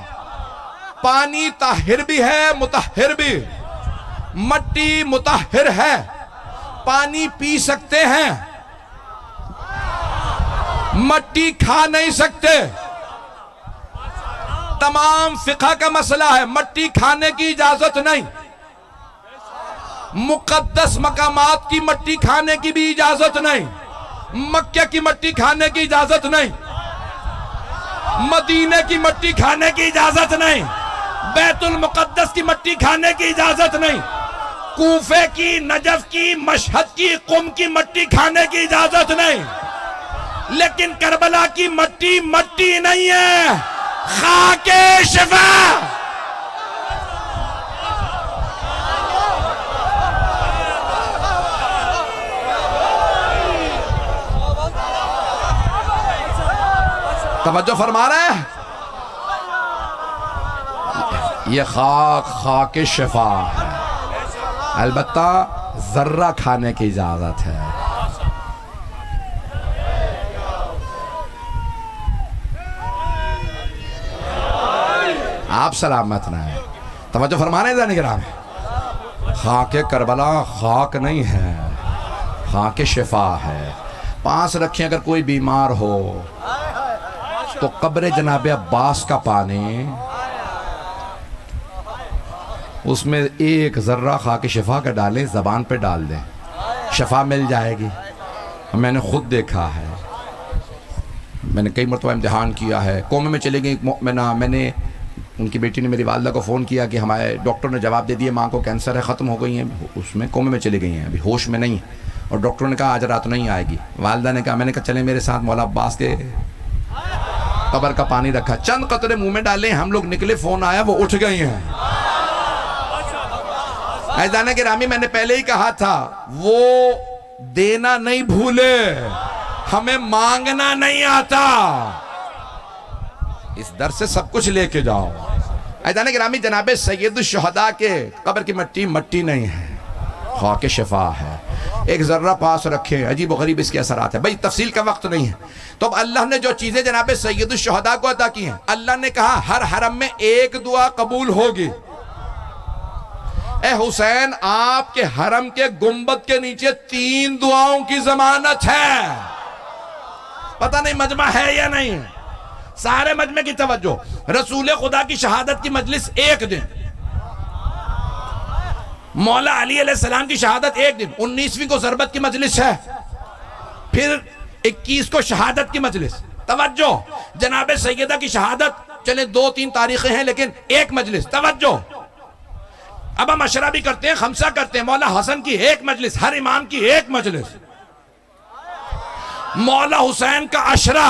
پانی طاہر بھی ہے مطہر بھی. مٹی مطہر ہے, پانی پی سکتے ہیں, مٹی کھا نہیں سکتے. تمام فقہ کا مسئلہ ہے, مٹی کھانے کی اجازت نہیں. مقدس مقامات کی مٹی کھانے کی بھی اجازت نہیں. مکہ کی مٹی کھانے کی اجازت نہیں. مدینے کی مٹی کھانے کی اجازت نہیں. بیت المقدس کی مٹی کھانے کی اجازت نہیں. کوفے کی, نجف کی, مشہد کی, قم کی مٹی کھانے کی اجازت نہیں. لیکن کربلا کی مٹی مٹی نہیں ہے, خاک شفا. توجہ فرما رہے ہیں؟ یہ خاک شفا ہے. البتہ ذرہ کھانے کی اجازت ہے. آپ سلامت رہیں. توجہ فرما رہے ہیں ذہن کرام؟ خاک کربلا خاک نہیں ہے, خاک شفا ہے. پاس رکھیں اگر کوئی بیمار ہو تو قبر جناب عباس کا پانی, اس میں ایک ذرہ خاک شفا کا ڈالیں, زبان پہ ڈال دیں, شفا مل جائے گی. میں نے خود دیکھا ہے, میں نے کئی مرتبہ امتحان کیا ہے. کومے میں چلے گئی مؤمنہ, میں نے, ان کی بیٹی نے میری والدہ کو فون کیا کہ ہمارے ڈاکٹر نے جواب دے دیا ماں کو کینسر ہے, ختم ہو گئی ہیں, اس میں کومے میں چلی گئی ہیں, ابھی ہوش میں نہیں. اور ڈاکٹر نے کہا آج رات نہیں آئے گی. والدہ نے کہا, میں نے کہا چلیں میرے ساتھ, مولا عباس کے قبر کا پانی رکھا, چند قطرے منہ میں ڈالیں, ہم لوگ نکلے, فون آیا, وہ اٹھ گئی ہیں. عزیزان گرامی, میں نے پہلے ہی کہا تھا, وہ دینا نہیں بھولے, ہمیں مانگنا نہیں آتا. اس در سے سب کچھ لے کے جاؤ. عزیزان گرامی, جناب سید الشہداء کے قبر کی مٹی مٹی نہیں ہے, خاک شفا ہے. ایک ذرہ پاس رکھے, عجیب و غریب اس کے اثرات ہیں. بھئی تفصیل کا وقت نہیں ہے. تو اب اللہ نے جو چیزیں جناب سید الشہداء کو عطا کی ہیں, اللہ نے کہا ہر حرم میں ایک دعا قبول ہوگی. اے حسین, آپ کے حرم کے گنبد کے نیچے 3 دعاؤں کی ضمانت ہے. پتہ نہیں مجمع ہے یا نہیں. سارے مجمع کی توجہ. رسول خدا کی شہادت کی مجلس ایک دن, مولا علی علیہ السلام کی شہادت ایک دن, 19ویں کو ضربت کی مجلس ہے, پھر 21 کو شہادت کی مجلس. توجہ, جناب سیدہ کی شہادت چلیں 2-3 تاریخیں ہیں لیکن ایک مجلس. توجہ, اب ہم عشرہ بھی کرتے ہیں, خمسہ کرتے ہیں. مولا حسن کی ایک مجلس, ہر امام کی ایک مجلس. مولا حسین کا عشرہ,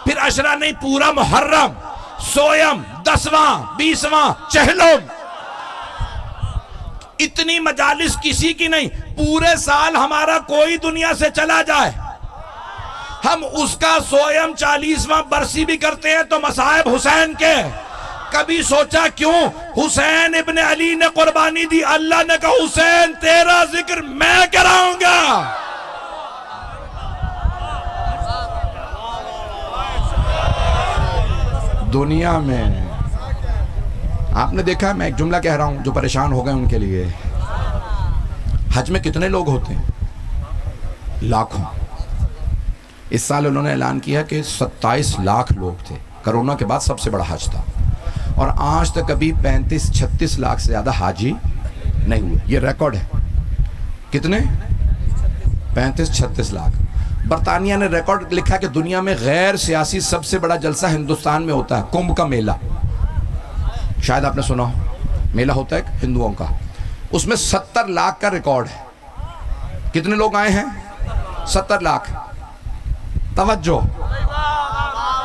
پھر عشرہ نہیں پورا محرم, سویم, 10واں, 20واں, چہلم. اتنی مجالس کسی کی نہیں. پورے سال ہمارا کوئی دنیا سے چلا جائے, ہم اس کا سویم 40واں برسی بھی کرتے ہیں تو مصائب حسین کے. کبھی سوچا کیوں حسین ابن علی نے قربانی دی؟ اللہ نے کہا حسین تیرا ذکر میں کراؤں گا. دنیا میں آپ نے دیکھا, میں ایک جملہ کہہ رہا ہوں جو پریشان ہو گئے ان کے لیے, حج میں کتنے لوگ ہوتے ہیں؟ لاکھوں. اس سال انہوں نے اعلان کیا کہ 27 لاکھ لوگ تھے. کرونا کے بعد سب سے بڑا حج تھا, اور آج تک کبھی 35-36 لاکھ سے زیادہ حاجی نہیں ہوئے. یہ ریکارڈ ہے. کتنے؟ 35-36 لاکھ. برطانیہ نے ریکارڈ لکھا کہ دنیا میں غیر سیاسی سب سے بڑا جلسہ ہندوستان میں ہوتا ہے, کمبھ کا میلہ. شاید آپ نے سنا ہو, میلہ ہوتا ہے ہندوؤں کا, اس میں 70 لاکھ کا ریکارڈ ہے. کتنے لوگ آئے ہیں؟ 70 لاکھ. توجہ,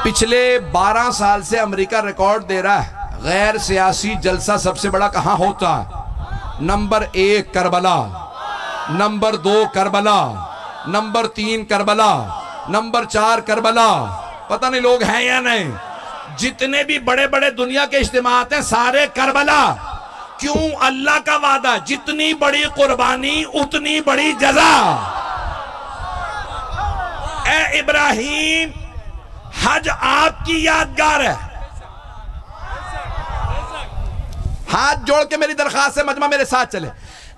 پچھلے 12 سال سے امریکہ ریکارڈ دے رہا ہے غیر سیاسی جلسہ سب سے بڑا کہاں ہوتا ہے. Number 1 Karbala, number 2 Karbala, number 3 Karbala, number 4 Karbala. پتہ نہیں لوگ ہیں یا نہیں. جتنے بھی بڑے بڑے دنیا کے اجتماعات ہیں سارے کربلا. کیوں؟ اللہ کا وعدہ جتنی بڑی قربانی اتنی بڑی جزا. اے ابراہیم حج آپ کی یادگار ہے. ہاتھ جوڑ کے میری درخواست ہے مجمع میرے ساتھ چلے.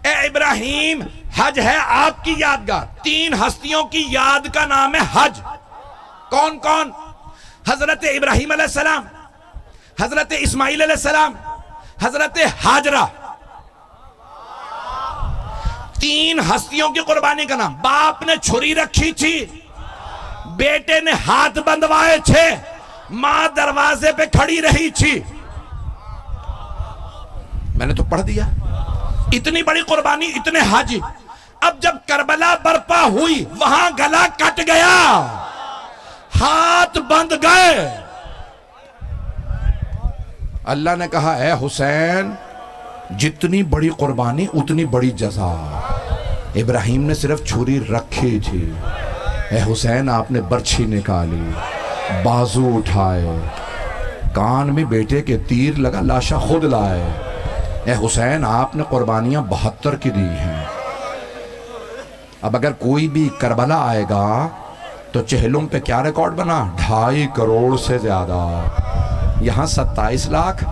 اے ابراہیم حج ہے آپ کی یادگار. 3 ہستیوں کی یاد کا نام ہے حج. کون کون؟ حضرت ابراہیم علیہ السلام، حضرت اسماعیل علیہ السلام، حضرت ہاجرہ. 3 ہستیوں کی قربانی کا نام. باپ نے چھری رکھی تھی، بیٹے نے ہاتھ بندوائے تھے، ماں دروازے پہ کھڑی رہی تھی. میں نے تو پڑھ دیا. اتنی بڑی قربانی، اتنے حج. اب جب کربلا برپا ہوئی وہاں گلا کٹ گیا، ہاتھ بند گئے. اللہ نے کہا اے حسین جتنی بڑی قربانی اتنی بڑی جزا. ابراہیم نے صرف چھری رکھی تھی. اے حسین آپ نے برچھی نکالی، بازو اٹھائے، کان میں بیٹے کے تیر لگا، لاشا خود لائے. اے حسین آپ نے قربانیاں 72 کی دی ہیں. اب اگر کوئی بھی کربلا آئے گا تو چہلم پہ کیا ریکارڈ بنا؟ 2.5 کروڑ سے زیادہ. یہاں 27 لاکھ،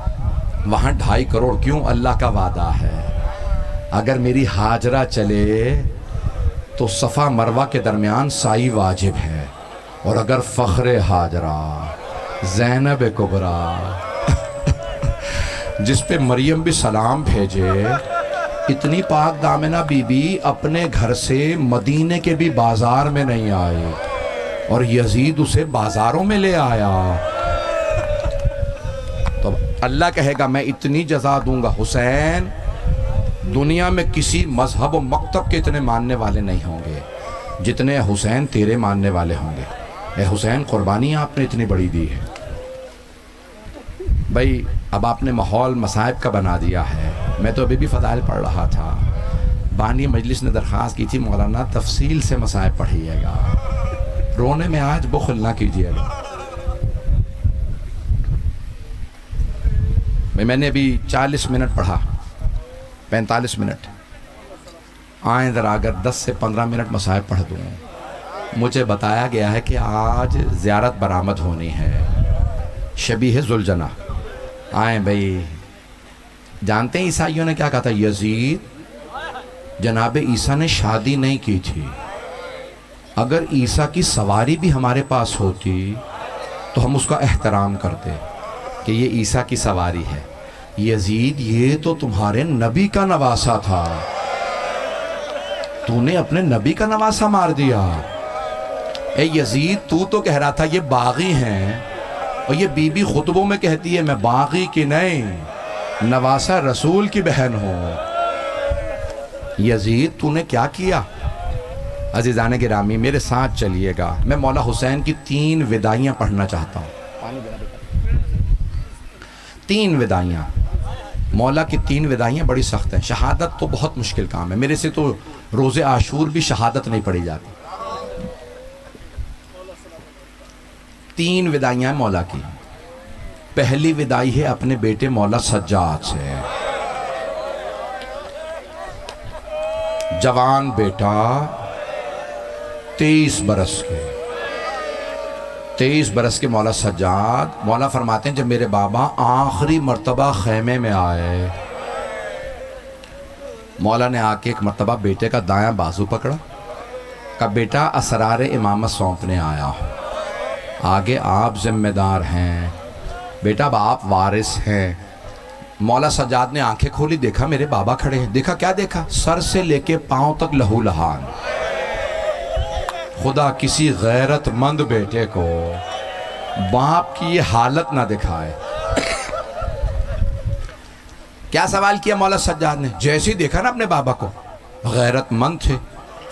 وہاں 2.5 کروڑ. کیوں؟ اللہ کا وعدہ ہے اگر میری ہاجرہ چلے تو صفا مروہ کے درمیان سعی واجب ہے. اور اگر فخر ہاجرہ زینب کبریٰ جس پہ مریم بھی سلام بھیجے، اتنی پاک دامنہ بی بی اپنے گھر سے مدینے کے بھی بازار میں نہیں آئی اور یزید اسے بازاروں میں لے آیا، تو اللہ کہے گا میں اتنی جزا دوں گا. حسین دنیا میں کسی مذہب و مکتب کے اتنے ماننے والے نہیں ہوں گے جتنے حسین تیرے ماننے والے ہوں گے. اے حسین قربانی آپ نے اتنی بڑی دی ہے. بھائی اب آپ نے ماحول مصائب کا بنا دیا ہے. میں تو ابھی بھی فضائل پڑھ رہا تھا، بانی مجلس نے درخواست کی تھی مولانا تفصیل سے مصائب پڑھیے گا، رونے میں آج بخل نہ کیجیے گا. میں نے ابھی 40 منٹ پڑھا، 45 منٹ. آئیں ذرا اگر 10 سے 15 منٹ مصائب پڑھ دوں. مجھے بتایا گیا ہے کہ آج زیارت برآمد ہونی ہے، شبیہ ذوالجناح. آئیں بھائی. جانتے ہیں عیسائیوں نے کیا کہا تھا؟ یزید جناب عیسیٰ نے شادی نہیں کی تھی. اگر عیسیٰ کی سواری بھی ہمارے پاس ہوتی تو ہم اس کا احترام کرتے کہ یہ عیسیٰ کی سواری ہے. یزید یہ تو تمہارے نبی کا نواسہ تھا، تو نے اپنے نبی کا نواسہ مار دیا. اے یزید تو کہہ رہا تھا یہ باغی ہیں، اور یہ بی بی خطبوں میں کہتی ہے میں باغی کی نہیں نواسہ رسول کی بہن ہوں. یزید تو نے کیا کیا؟ عزیزان گرامی میرے ساتھ چلیے گا. میں مولا حسین کی 3 وداعیاں پڑھنا چاہتا ہوں. 3 وداعیاں. مولا کی 3 وداعیاں بڑی سخت ہیں. شہادت تو بہت مشکل کام ہے، میرے سے تو روز عاشور بھی شہادت نہیں پڑھی جاتی. 3 وداعیاں ہیں مولا کی. پہلی وداعی ہے اپنے بیٹے مولا سجاد سے. جوان بیٹا 23 برس کے 23 برس کے مولا سجاد. مولا فرماتے ہیں جب میرے بابا آخری مرتبہ خیمے میں آئے، مولا نے آ کے ایک مرتبہ بیٹے کا دایاں بازو پکڑا، کہا بیٹا اسرار امامت سونپنے آیا ہوں، آگے آپ ذمہ دار ہیں، بیٹا اب آپ وارث ہیں. مولا سجاد نے آنکھیں کھولی، دیکھا میرے بابا کھڑے ہیں. دیکھا کیا دیکھا؟ سر سے لے کے پاؤں تک لہو لہان. خدا کسی غیرت مند بیٹے کو باپ کی یہ حالت نہ دکھائے. کیا سوال کیا مولا سجاد نے؟ جیسے ہی دیکھا نا اپنے بابا کو، غیرت مند تھے،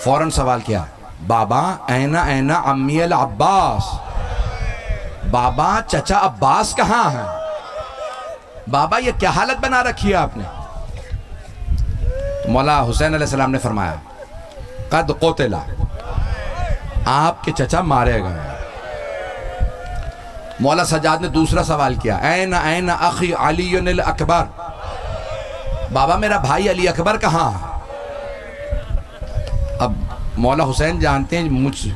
فوراً سوال کیا، بابا اینا امی العباس، بابا چچا عباس کہاں ہیں؟ بابا یہ کیا حالت بنا رکھی ہے آپ نے؟ مولا حسین علیہ السلام نے فرمایا قد قتل، آپ کے چچا مارے گئے۔ مولا سجاد نے دوسرا سوال کیا، این این اخی علی الاکبر، بابا میرا بھائی علی اکبر کہاں؟ اب مولا حسین جانتے ہیں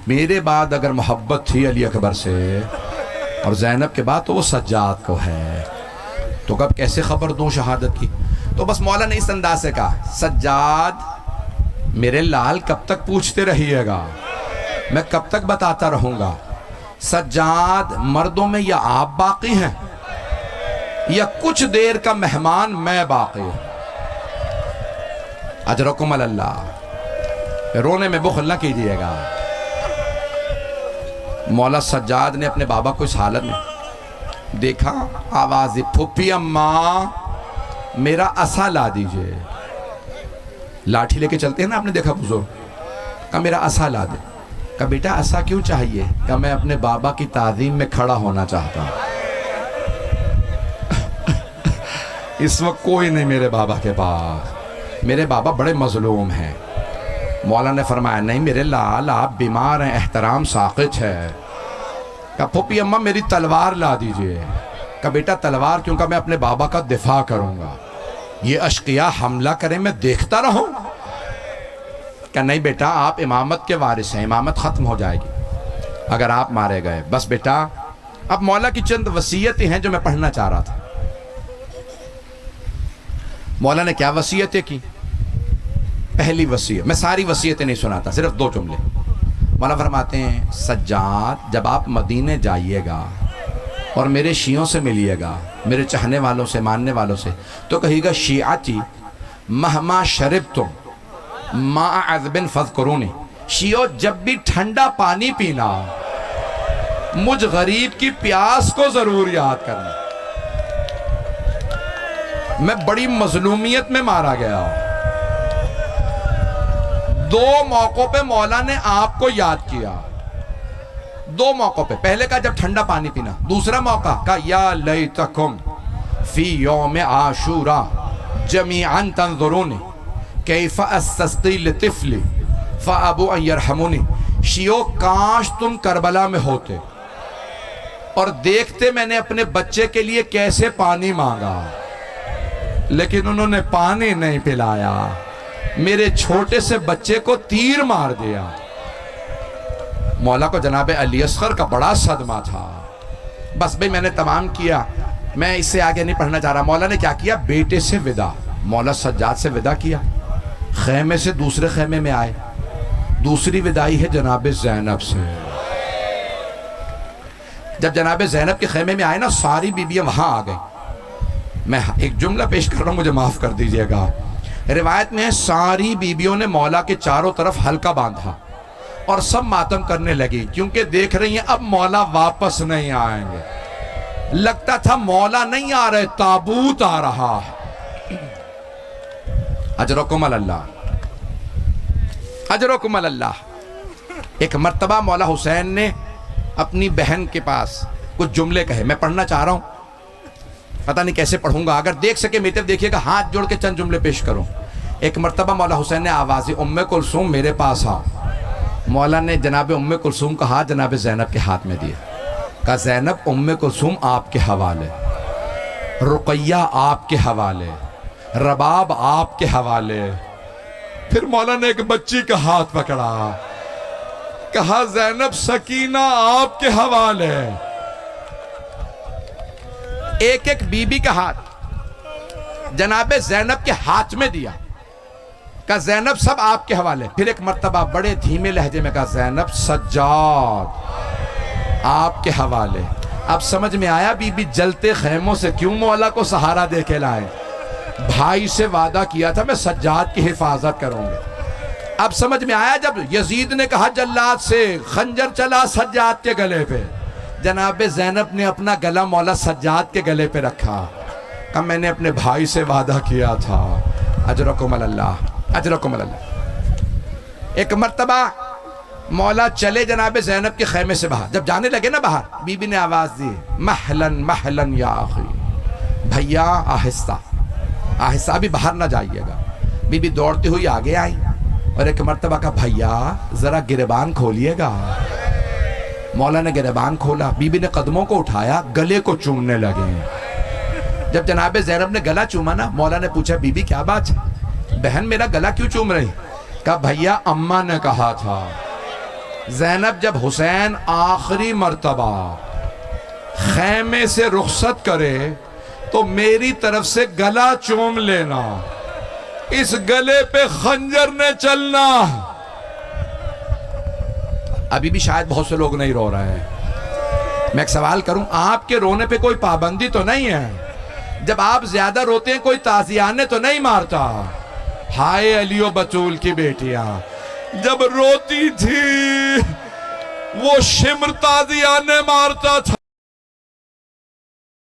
میرے بعد اگر محبت تھی علی اکبر سے اور زینب کے بعد تو وہ سجاد کو ہے، تو کب کیسے خبر دوں شہادت کی؟ تو بس مولا نے اس انداز سے کہا سجاد میرے لال کب تک پوچھتے رہیے گا، میں کب تک بتاتا رہوں گا؟ سجاد مردوں میں یا آپ باقی ہیں یا کچھ دیر کا مہمان میں باقی ہوں؟ اجرکم اللہ، رونے میں بخل نہ کیجئے گا۔ مولا سجاد نے اپنے بابا کو اس حالت میں دیکھا، آوازی پھپھی اماں میرا عصا لا دیجئے، لاٹھی لے کے چلتے ہیں نا، آپ نے دیکھا بزرگ، کہا میرا عصا لا دے، کہا بیٹا عصا کیوں چاہیے؟ کہا میں اپنے بابا کی تعظیم میں کھڑا ہونا چاہتا ہوں۔ اس وقت کوئی نہیں میرے بابا کے پاس، میرے بابا بڑے مظلوم ہیں۔ مولا نے فرمایا نہیں میرے لال آپ بیمار ہیں، احترام ساقط ہے۔ کہا پھوپھی اماں میری تلوار لا دیجئے، کہا بیٹا تلوار کیوں؟ کہا میں اپنے بابا کا دفاع کروں گا، یہ اشقیاء حملہ کریں میں دیکھتا رہوں؟ کہا نہیں بیٹا آپ امامت کے وارث ہیں، امامت ختم ہو جائے گی اگر آپ مارے گئے۔ بس بیٹا اب مولا کی چند وصیتیں ہیں جو میں پڑھنا چاہ رہا تھا۔ مولا نے کیا وصیتیں کی؟ پہلی وصیت، میں ساری وصیتیں نہیں سناتا، صرف 2 جملے۔ مولا فرماتے ہیں سجاد جب آپ مدینے جائیے گا اور میرے شیعوں سے ملیے گا، میرے چاہنے والوں سے، ماننے والوں سے، تو کہیے گا شیعتی مہما شربتم ماء عذب فاذکرونی، شیعو جب بھی ٹھنڈا پانی پینا مجھ غریب کی پیاس کو ضرور یاد کرنا۔ میں بڑی مظلومیت میں مارا گیا ہوں، 2 موقعوں پہ مولا نے آپ کو یاد کیا، 2 موقعوں پہ۔ پہلے کہا جب ٹھنڈا پانی پینا، دوسرا موقع کہا یا لیتکم فی یوم عاشورا جمیعا تنظرونی کیف استسقی لطفلی فابو ان یرحمونی، شیعو کاش تم کربلا میں ہوتے اور دیکھتے میں نے اپنے بچے کے لیے کیسے پانی مانگا، لیکن انہوں نے پانی نہیں پلایا، میرے چھوٹے سے بچے کو تیر مار دیا۔ مولا کو جناب علی اصغر کا بڑا صدمہ تھا۔ بس بھئی میں نے تمام کیا، میں اس سے آگے نہیں پڑھنا چاہ رہا۔ مولا نے کیا کیا؟ بیٹے سے ودا، مولا سجاد سے ودا کیا، خیمے سے دوسرے خیمے میں آئے، دوسری ودائی ہے جناب زینب سے۔ جب جناب زینب کے خیمے میں آئے نا، ساری بیویاں وہاں آ گئیں۔ میں ایک جملہ پیش کر رہا ہوں، مجھے معاف کر دیجئے گا۔ روایت میں ہے ساری بیویوں نے مولا کے چاروں طرف حلقہ باندھا اور سب ماتم کرنے لگی، کیونکہ دیکھ رہی ہیں اب مولا واپس نہیں آئیں گے۔ لگتا تھا مولا نہیں آ رہے، تابوت آ رہا۔ اجرکم اللہ، اجرکم اللہ۔ ایک مرتبہ مولا حسین نے اپنی بہن کے پاس کچھ جملے کہے، میں پڑھنا چاہ رہا ہوں، پتہ نہیں کیسے پڑھوں گا، اگر دیکھ سکے میٹر دیکھیے گا، ہاتھ جوڑ کے چند جملے پیش کروں۔ ایک مرتبہ مولا حسین نے آوازی ام کلثوم میرے پاس آؤ۔ مولا نے جناب ام کلثوم کا ہاتھ جناب زینب کے ہاتھ میں دیا، کہا زینب ام کلثوم آپ کے حوالے، رقیہ آپ کے حوالے، رباب آپ کے حوالے۔ پھر مولا نے ایک بچی کا ہاتھ پکڑا، کہا زینب سکینہ آپ کے حوالے۔ ایک ایک بی بی کا ہاتھ جناب زینب کے ہاتھ میں دیا، کہا زینب سب آپ کے حوالے۔ پھر ایک مرتبہ بڑے دھیمے لہجے میں کہا زینب سجاد آپ کے حوالے۔ اب سمجھ میں آیا بی بی جلتے خیموں سے کیوں مولا کو سہارا دے کے لائے، بھائی سے وعدہ کیا تھا میں سجاد کی حفاظت کروں گے۔ اب سمجھ میں آیا جب یزید نے کہا جلاد سے خنجر چلا سجاد کے گلے پہ، جناب زینب نے اپنا گلا مولا سجاد کے گلے پہ رکھا، کہ میں نے اپنے بھائی سے وعدہ کیا تھا۔ اجرکم اللہ، اجرکم اللہ۔ ایک مرتبہ مولا چلے جناب زینب کے خیمے سے باہر، جب جانے لگے نا باہر، بی بی نے آواز دی محلن محلن یا آخی، بھیا آہستہ آہستہ، ابھی باہر نہ جائیے گا۔ بی بی دوڑتی ہوئی آگے آئی اور ایک مرتبہ کہا بھیا ذرا گریبان کھولیے گا. مولا نے گریبان کھولا, بی بی نے قدموں کو اٹھایا, گلے کو چومنے لگے. جب جناب زینب نے گلا چوما نا, مولا نے پوچھا بی بی کیا بات ہے, بہن میرا گلا کیوں چوم رہی؟ کہا بھیا اماں نے کہا تھا زینب جب حسین آخری مرتبہ خیمے سے رخصت کرے تو میری طرف سے گلا چوم لینا, اس گلے پہ خنجر نے چلنا. ابھی بھی شاید بہت سے لوگ نہیں رو رہے ہیں. میں ایک سوال کروں, آپ کے رونے پہ کوئی پابندی تو نہیں ہے؟ جب آپ زیادہ روتے ہیں کوئی تازیانے تو نہیں مارتا؟ ہائے علی و بطول کی بیٹیاں جب روتی تھی وہ شمر تازیانے مارتا تھا.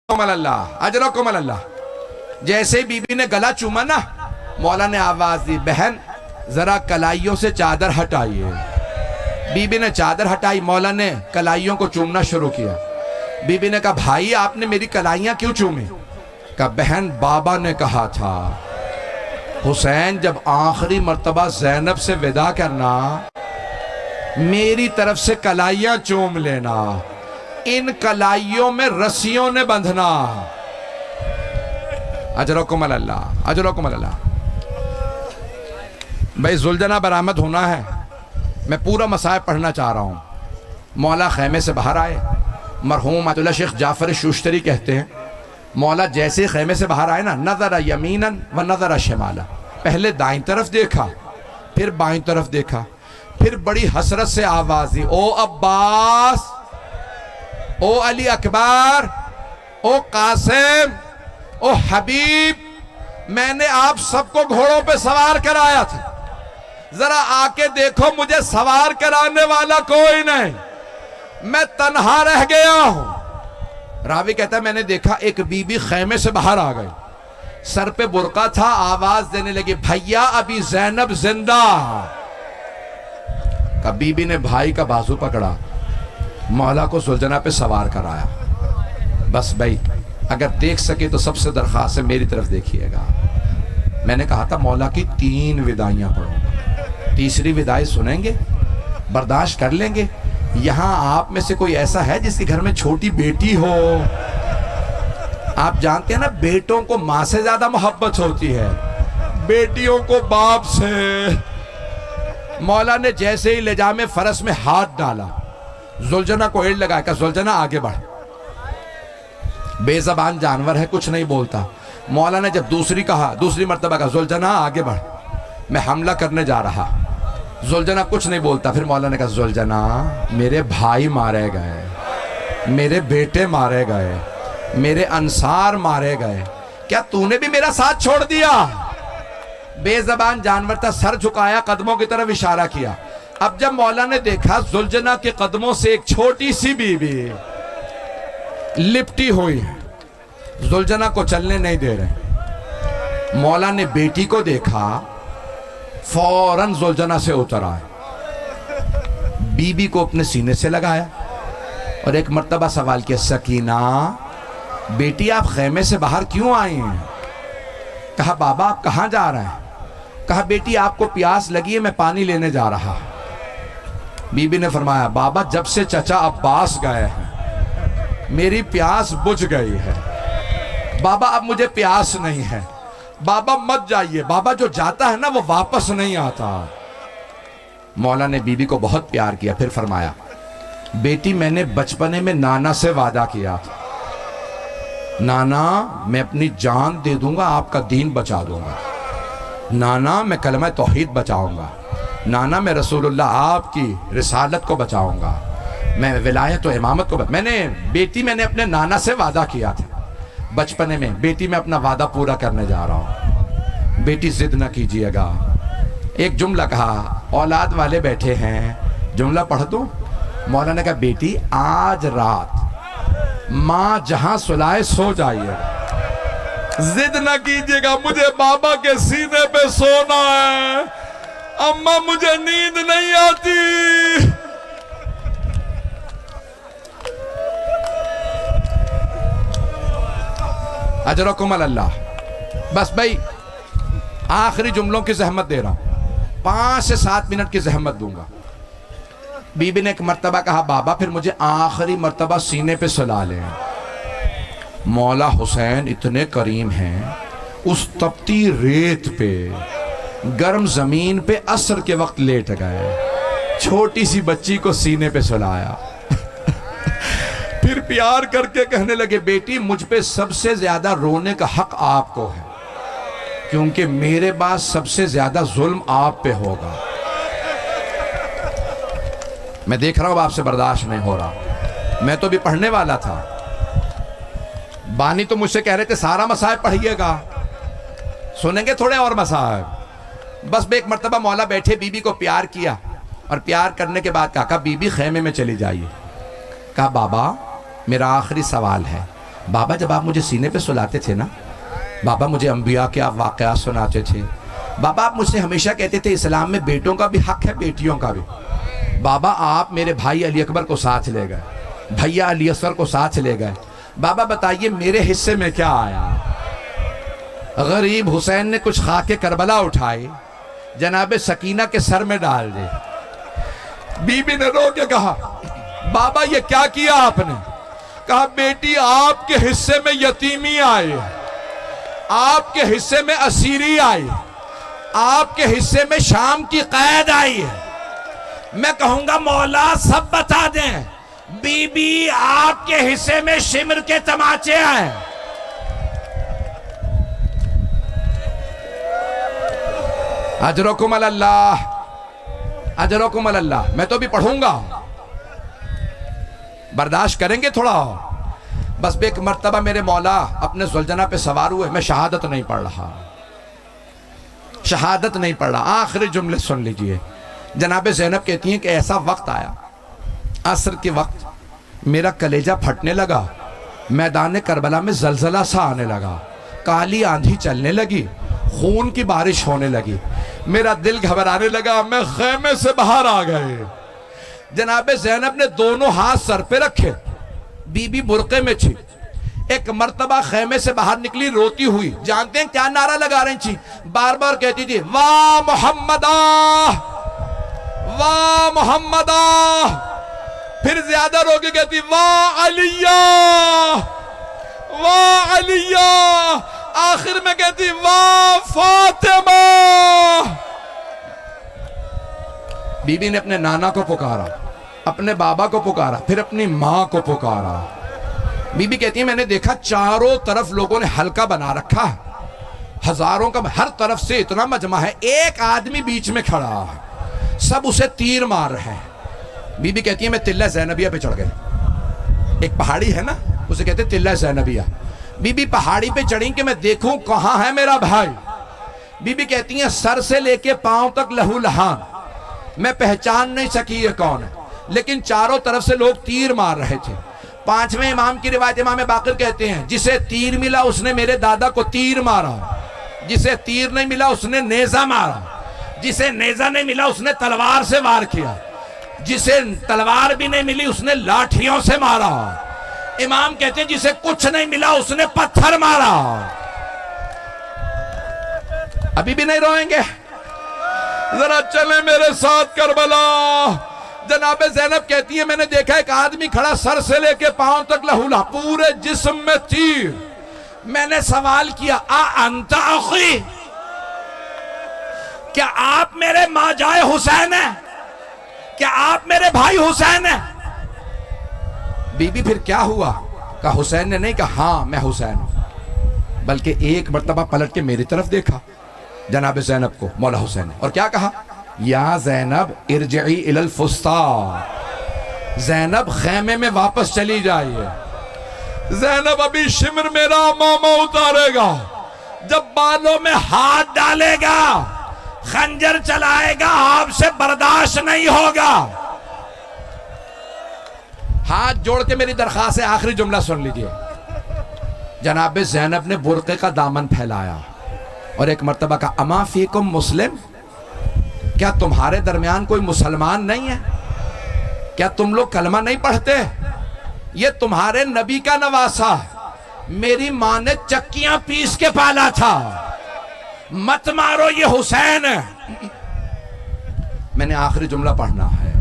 اجرکم اللہ. جیسے ہی بی بی نے گلا چوما نا, مولا نے آواز دی بہن ذرا کلائیوں سے چادر ہٹائیے. بی بی نے چادر ہٹائی, مولا نے کلائیوں کو چومنا شروع کیا. بی بی نے کہا بھائی آپ نے میری کلائیاں کیوں چومی؟ کہا بہن بابا نے کہا تھا حسین جب آخری مرتبہ زینب سے ودا کرنا میری طرف سے کلائیاں چوم لینا, ان کلائیوں میں رسیوں نے بندھنا. اجرکم اللہ, اجرکم اللہ. بھائی زلجنہ برآمد ہونا ہے. میں پورا مصائب پڑھنا چاہ رہا ہوں. مولا خیمے سے باہر آئے. مرحوم آیت اللہ شیخ جعفر شوشتری کہتے ہیں مولا جیسے خیمے سے باہر آئے نا, نظر یمیناً و نظر شمالا, پہلے دائیں طرف دیکھا پھر بائیں طرف دیکھا, پھر بڑی حسرت سے آواز دی او عباس, او علی اکبر, او قاسم, او حبیب, میں نے آپ سب کو گھوڑوں پہ سوار کرایا تھا, ذرا آ کے دیکھو مجھے سوار کرانے والا کوئی نہیں, میں تنہا رہ گیا ہوں. راوی کہتا ہے میں نے دیکھا ایک بی بی خیمے سے باہر آ گئی, سر پہ برقع تھا, آواز دینے لگی بھیا ابھی زینب زندہ. کہ بی بی نے بھائی کا بازو پکڑا, مولا کو زلجنہ پہ سوار کرایا. بس بھائی اگر دیکھ سکے تو سب سے درخواست ہے میری طرف دیکھیے گا. میں نے کہا تھا مولا کی 3 وداعیاں پڑھوں, تیسری وداعی سنیں گے, برداشت کر لیں گے. یہاں آپ میں سے کوئی ایسا ہے جس کے گھر میں چھوٹی بیٹی ہو؟ آپ جانتے ہیں نا بیٹوں کو ماں سے زیادہ محبت ہوتی ہے, بیٹیوں کو باپ سے. مولا نے جیسے ہی لجام فرس میں ہاتھ ڈالا, زلجنہ کو ایڑ لگایا کہ زلجنہ آگے بڑھ. بے زبان جانور ہے, کچھ نہیں بولتا. مولا نے جب دوسری مرتبہ کہا زلجنہ آگے بڑھ, میں حملہ کرنے جا رہا. زلجنہ کچھ نہیں بولتا. پھر مولا نے کہا زلجنہ میرے بھائی مارے گئے, میرے بیٹے مارے گئے, میرے انصار مارے گئے, کیا تو نے بھی میرا ساتھ چھوڑ دیا؟ بے زبان جانور تھا, سر جھکایا, قدموں کی طرف اشارہ کیا. اب جب مولا نے دیکھا زلجنہ کے قدموں سے ایک چھوٹی سی بی بی لپٹی ہوئی ہے, زلجنہ کو چلنے نہیں دے رہے. مولا نے بیٹی کو دیکھا, فوراً زلجنہ سے اتر آئے, بی بی کو اپنے سینے سے لگایا اور ایک مرتبہ سوال کیا سکینہ بیٹی آپ خیمے سے باہر کیوں آئی ہیں؟ کہا بابا آپ کہاں جا رہے ہیں؟ کہا بیٹی آپ کو پیاس لگی ہے, میں پانی لینے جا رہا. بی بی نے فرمایا بابا جب سے چچا عباس گئے ہیں میری پیاس بجھ گئی ہے, بابا اب مجھے پیاس نہیں ہے, بابا مت جائیے, بابا جو جاتا ہے نا وہ واپس نہیں آتا. مولا نے بی بی کو بہت پیار کیا. پھر فرمایا بیٹی میں نے بچپنے میں نانا سے وعدہ کیا تھا, نانا میں اپنی جان دے دوں گا آپ کا دین بچا دوں گا, نانا میں کلمہ توحید بچاؤں گا, نانا میں رسول اللہ آپ کی رسالت کو بچاؤں گا, میں ولایت و امامت کو میں نے اپنے نانا سے وعدہ کیا تھا بچپنے میں. بیٹی میں اپنا وعدہ پورا کرنے جا رہا ہوں, بیٹی ضد نہ کیجئے گا. ایک جملہ کہا, اولاد والے بیٹھے ہیں, جملہ پڑھ دوں؟ مولا نے کہا بیٹی آج رات ماں جہاں سلائے سو جائیے گا, ضد نہ کیجئے گا, مجھے بابا کے سینے پہ سونا ہے, اماں مجھے نیند نہیں آتی. اجرکم اللہ. بس بھائی آخری جملوں کی زحمت دے رہا ہوں، 5 سے 7 منٹ کی زحمت دوں گا۔ بی بی نے ایک مرتبہ کہا بابا پھر مجھے آخری مرتبہ سینے پہ سلا لیں۔ مولا حسین اتنے کریم ہیں، اس تپتی ریت پہ گرم زمین پہ عصر کے وقت لیٹ گئے، چھوٹی سی بچی کو سینے پہ سلایا، پھر پیار کر کے کہنے لگے بیٹی مجھ پہ سب سے زیادہ رونے کا حق آپ کو ہے، کیونکہ میرے بعد سب سے زیادہ ظلم آپ پہ ہوگا۔ میں دیکھ رہا ہوں آپ سے برداشت نہیں ہو رہا، میں تو بھی پڑھنے والا تھا، بانی تو مجھ سے کہہ رہے تھے سارا مصائب پڑھیے گا، سنیں گے تھوڑے اور مصائب۔ بس ایک مرتبہ مولا بیٹھے، بی بی کو پیار کیا، اور پیار کرنے کے بعد کہا بی بی خیمے میں چلی جائیے۔ کہا بابا میرا آخری سوال ہے، بابا جب آپ مجھے سینے پہ سلاتے تھے نا، بابا مجھے انبیاء کے آپ واقعات سناتے تھے، بابا آپ مجھ سے ہمیشہ کہتے تھے اسلام میں بیٹوں کا بھی حق ہے بیٹیوں کا بھی، بابا آپ میرے بھائی علی اکبر کو ساتھ لے گئے، بھیا علی اصغر کو ساتھ لے گئے، بابا بتائیے میرے حصے میں کیا آیا؟ غریب حسین نے کچھ خاک کربلا اٹھائی، جناب سکینہ کے سر میں ڈال دے۔ بی بی نے رو کے کہا بابا یہ کیا کیا آپ نے؟ کہا بیٹی آپ کے حصے میں یتیمی آئی، آپ کے حصے میں اسیری آئی، آپ کے حصے میں شام کی قید آئی ہے۔ میں کہوں گا مولا سب بتا دیں، بی بی آپ کے حصے میں شمر کے تماچے آئے۔ اجرکم اللہ، اجرکم اللہ۔ میں تو بھی پڑھوں گا، برداشت کریں گے تھوڑا۔ بس ایک مرتبہ میرے مولا اپنے زلجنہ پہ سوار ہوئے، میں شہادت نہیں پڑھ رہا، شہادت نہیں پڑھ رہا، آخری جملے سن لیجئے۔ جناب زینب کہتی ہیں کہ ایسا وقت آیا عصر کے وقت، میرا کلیجہ پھٹنے لگا، میدان کربلا میں زلزلہ سا آنے لگا، کالی آندھی چلنے لگی، خون کی بارش ہونے لگی، میرا دل گھبرانے لگا، میں خیمے سے باہر آ گئے۔ جناب زینب نے دونوں ہاتھ سر پہ رکھے، بی بی برقعے میں تھی، ایک مرتبہ خیمے سے باہر نکلی روتی ہوئی، جانتے ہیں کیا نعرہ لگا رہی تھی؟ بار بار کہتی تھی واہ محمدہ، واہ محمدہ، پھر زیادہ رو کے کہتی واہ علیہ، واہ علیہ، آخر میں کہتی واہ فاطمہ۔ بی بی نے اپنے نانا کو پکارا، اپنے بابا کو پکارا، پھر اپنی ماں کو پکارا۔ بی بی کہتی ہے میں نے دیکھا چاروں طرف لوگوں نے حلقہ بنا رکھا ہے، ہزاروں کا، ہر طرف سے اتنا مجمع ہے، ایک آدمی بیچ میں کھڑا ہے، سب اسے تیر مار رہے ہیں۔ بی بی کہتی ہے میں تلہ زینبیہ پہ چڑھ گئے، ایک پہاڑی ہے نا اسے کہتے ہیں تلہ زینبیہ۔ بی بی پہاڑی پہ چڑھیں کہ میں دیکھوں کہاں ہے میرا بھائی۔ بی بی کہتی ہیں سر سے لے کے پاؤں تک لہو لہان، میں پہچان نہیں سکی یہ کون ہے، لیکن چاروں طرف سے لوگ تیر مار رہے تھے۔ 5ویں امام کی روایت امام باقر کہتے ہیں جسے تیر ملا اس نے میرے دادا کو تیر مارا، جسے تیر نہیں ملا اس نے نیزہ مارا، جسے نیزہ نہیں ملا اس نے تلوار سے وار کیا، جسے تلوار بھی نہیں ملی اس نے لاٹھیوں سے مارا، امام کہتے ہیں جسے کچھ نہیں ملا اس نے پتھر مارا۔ ابھی بھی نہیں روئیں گے؟ ذرا چلیں میرے ساتھ کربلا۔ جناب زینب کہتی ہے میں نے دیکھا ایک آدمی کھڑا سر سے لے کے پاؤں تک لہو لہان، پورے جسم میں تیر۔ میں نے سوال کیا انت اخی، کیا آپ میرے ماں جائے حسین ہیں؟ کیا آپ میرے بھائی حسین ہیں؟ بی بی پھر کیا ہوا؟ کہا حسین نے نہیں کہا ہاں میں حسین ہوں، بلکہ ایک مرتبہ پلٹ کے میری طرف دیکھا جناب زینب کو، مولا حسین نے، اور کیا کہا یا زینب ارجعی الی الفسطاط، زینب خیمے میں واپس چلی جائیے۔ زینب ابھی شمر میرا ماما اتارے گا، جب بالوں میں ہاتھ ڈالے گا، خنجر چلائے گا، آپ سے برداشت نہیں ہوگا۔ ہاتھ جوڑ کے میری درخواست ہے آخری جملہ سن لیجئے۔ جناب زینب نے برقعے کا دامن پھیلایا اور ایک مرتبہ کہا اما فیکم مسلم، کیا تمہارے درمیان کوئی مسلمان نہیں ہے؟ کیا تم لوگ کلمہ نہیں پڑھتے؟ یہ تمہارے نبی کا نواسہ، میری ماں نے چکیاں پیس کے پالا تھا، مت مارو یہ حسین ہے۔ میں نے آخری جملہ پڑھنا ہے۔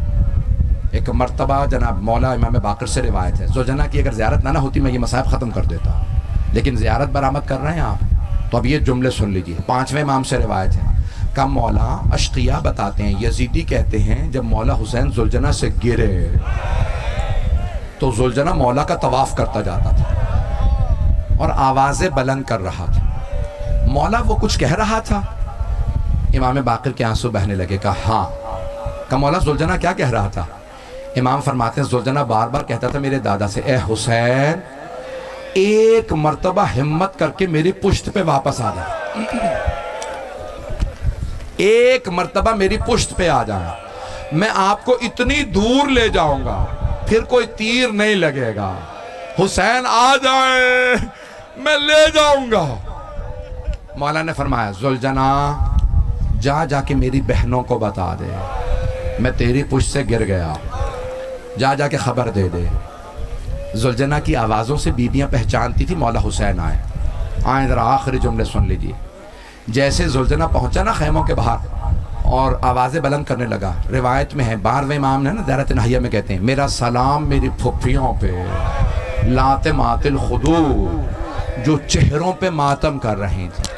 ایک مرتبہ جناب مولا امام باقر سے روایت ہے، زوجنا کی اگر زیارت نہ ہوتی میں یہ مصائب ختم کر دیتا، لیکن زیارت برآمد کر رہے ہیں آپ، تو اب یہ جملے سن لیجئے۔ 5ویں امام سے روایت ہے، کم مولا اشقیاء بتاتے ہیں، یزیدی کہتے ہیں جب مولا حسین زلجنا سے گرے تو زلجنا مولا کا طواف کرتا جاتا تھا اور آوازیں بلند کر رہا تھا۔ مولا وہ کچھ کہہ رہا تھا؟ امام باقر کے آنسو بہنے لگے، کہا ہاں۔ کہا مولا زلجنا کیا کہہ رہا تھا؟ امام فرماتے ہیں زلجنا بار بار کہتا تھا میرے دادا سے، اے حسین ایک مرتبہ ہمت کر کے میری پشت پہ واپس آ جا، ایک مرتبہ میری پشت پہ آ جانا، میں آپ کو اتنی دور لے جاؤں گا پھر کوئی تیر نہیں لگے گا، حسین آ جائیں میں لے جاؤں گا۔ مولا نے فرمایا زلجنا جا کے میری بہنوں کو بتا دے میں تیری پشت سے گر گیا، جا کے خبر دے دے۔ زلجنا کی آوازوں سے بیویاں پہچانتی تھی مولا حسین آئیں ذرا آخری جملے سن لیجیے۔ جیسے زلجنا پہنچا نا خیموں کے باہر اور آوازیں بلند کرنے لگا، روایت میں ہے 12ویں امام نے نا زیارت نہیہ میں کہتے ہیں میرا سلام میری پھپھیوں پہ لاتمات الخدود جو چہروں پہ ماتم کر رہی تھی۔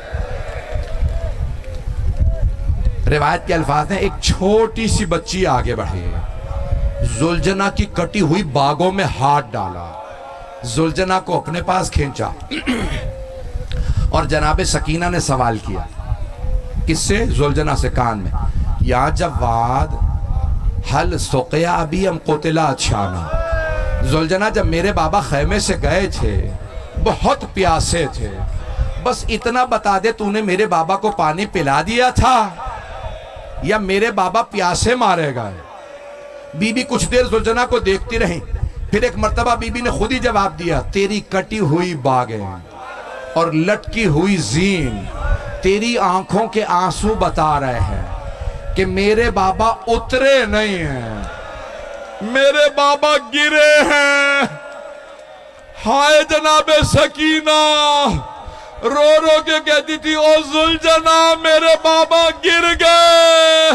روایت کے الفاظ ہیں ایک چھوٹی سی بچی آگے بڑھی، زلجنا کی کٹی ہوئی باغوں میں ہاتھ ڈالا، زلجنا کو اپنے پاس کھینچا اور جناب سکینہ نے سوال کیا، کس سے؟ زلجنا سے کان میں، یا جواد حل سقیا ابی ام قتلا اچھانا۔ زلجنا جب میرے بابا خیمے سے گئے تھے بہت پیاسے تھے، بس اتنا بتا دے تو نے میرے بابا کو پانی پلا دیا تھا یا میرے بابا پیاسے مارے گئے؟ بی بی کچھ دیر زلجنا کو دیکھتی رہی، پھر ایک مرتبہ بی بی نے خود ہی جواب دیا، تیری کٹی ہوئی باغیں اور لٹکی ہوئی زین تیری آنکھوں کے آنسو بتا رہے ہیں کہ میرے بابا اترے نہیں ہیں، میرے بابا گرے ہیں۔ ہائے جناب سکینہ رو رو کے کہتی تھی او زلجنا میرے بابا گر گئے۔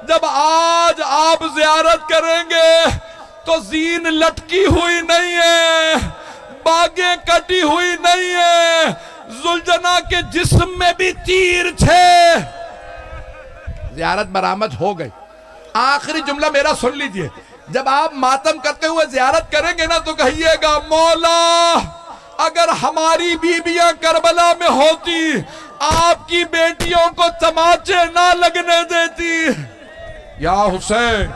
جب آج آپ زیارت کریں گے تو زین لٹکی ہوئی نہیں ہے، باغیں کٹی ہوئی نہیں ہے، زلجنا کے جسم میں بھی تیر تھے۔ زیارت برآمد ہو گئی۔ آخری جملہ میرا سن لیجئے، جب آپ ماتم کرتے ہوئے زیارت کریں گے نا تو کہیے گا مولا اگر ہماری بیویاں کربلا میں ہوتی آپ کی بیٹیوں کو تماچے نہ لگنے دیتی۔ یا حسین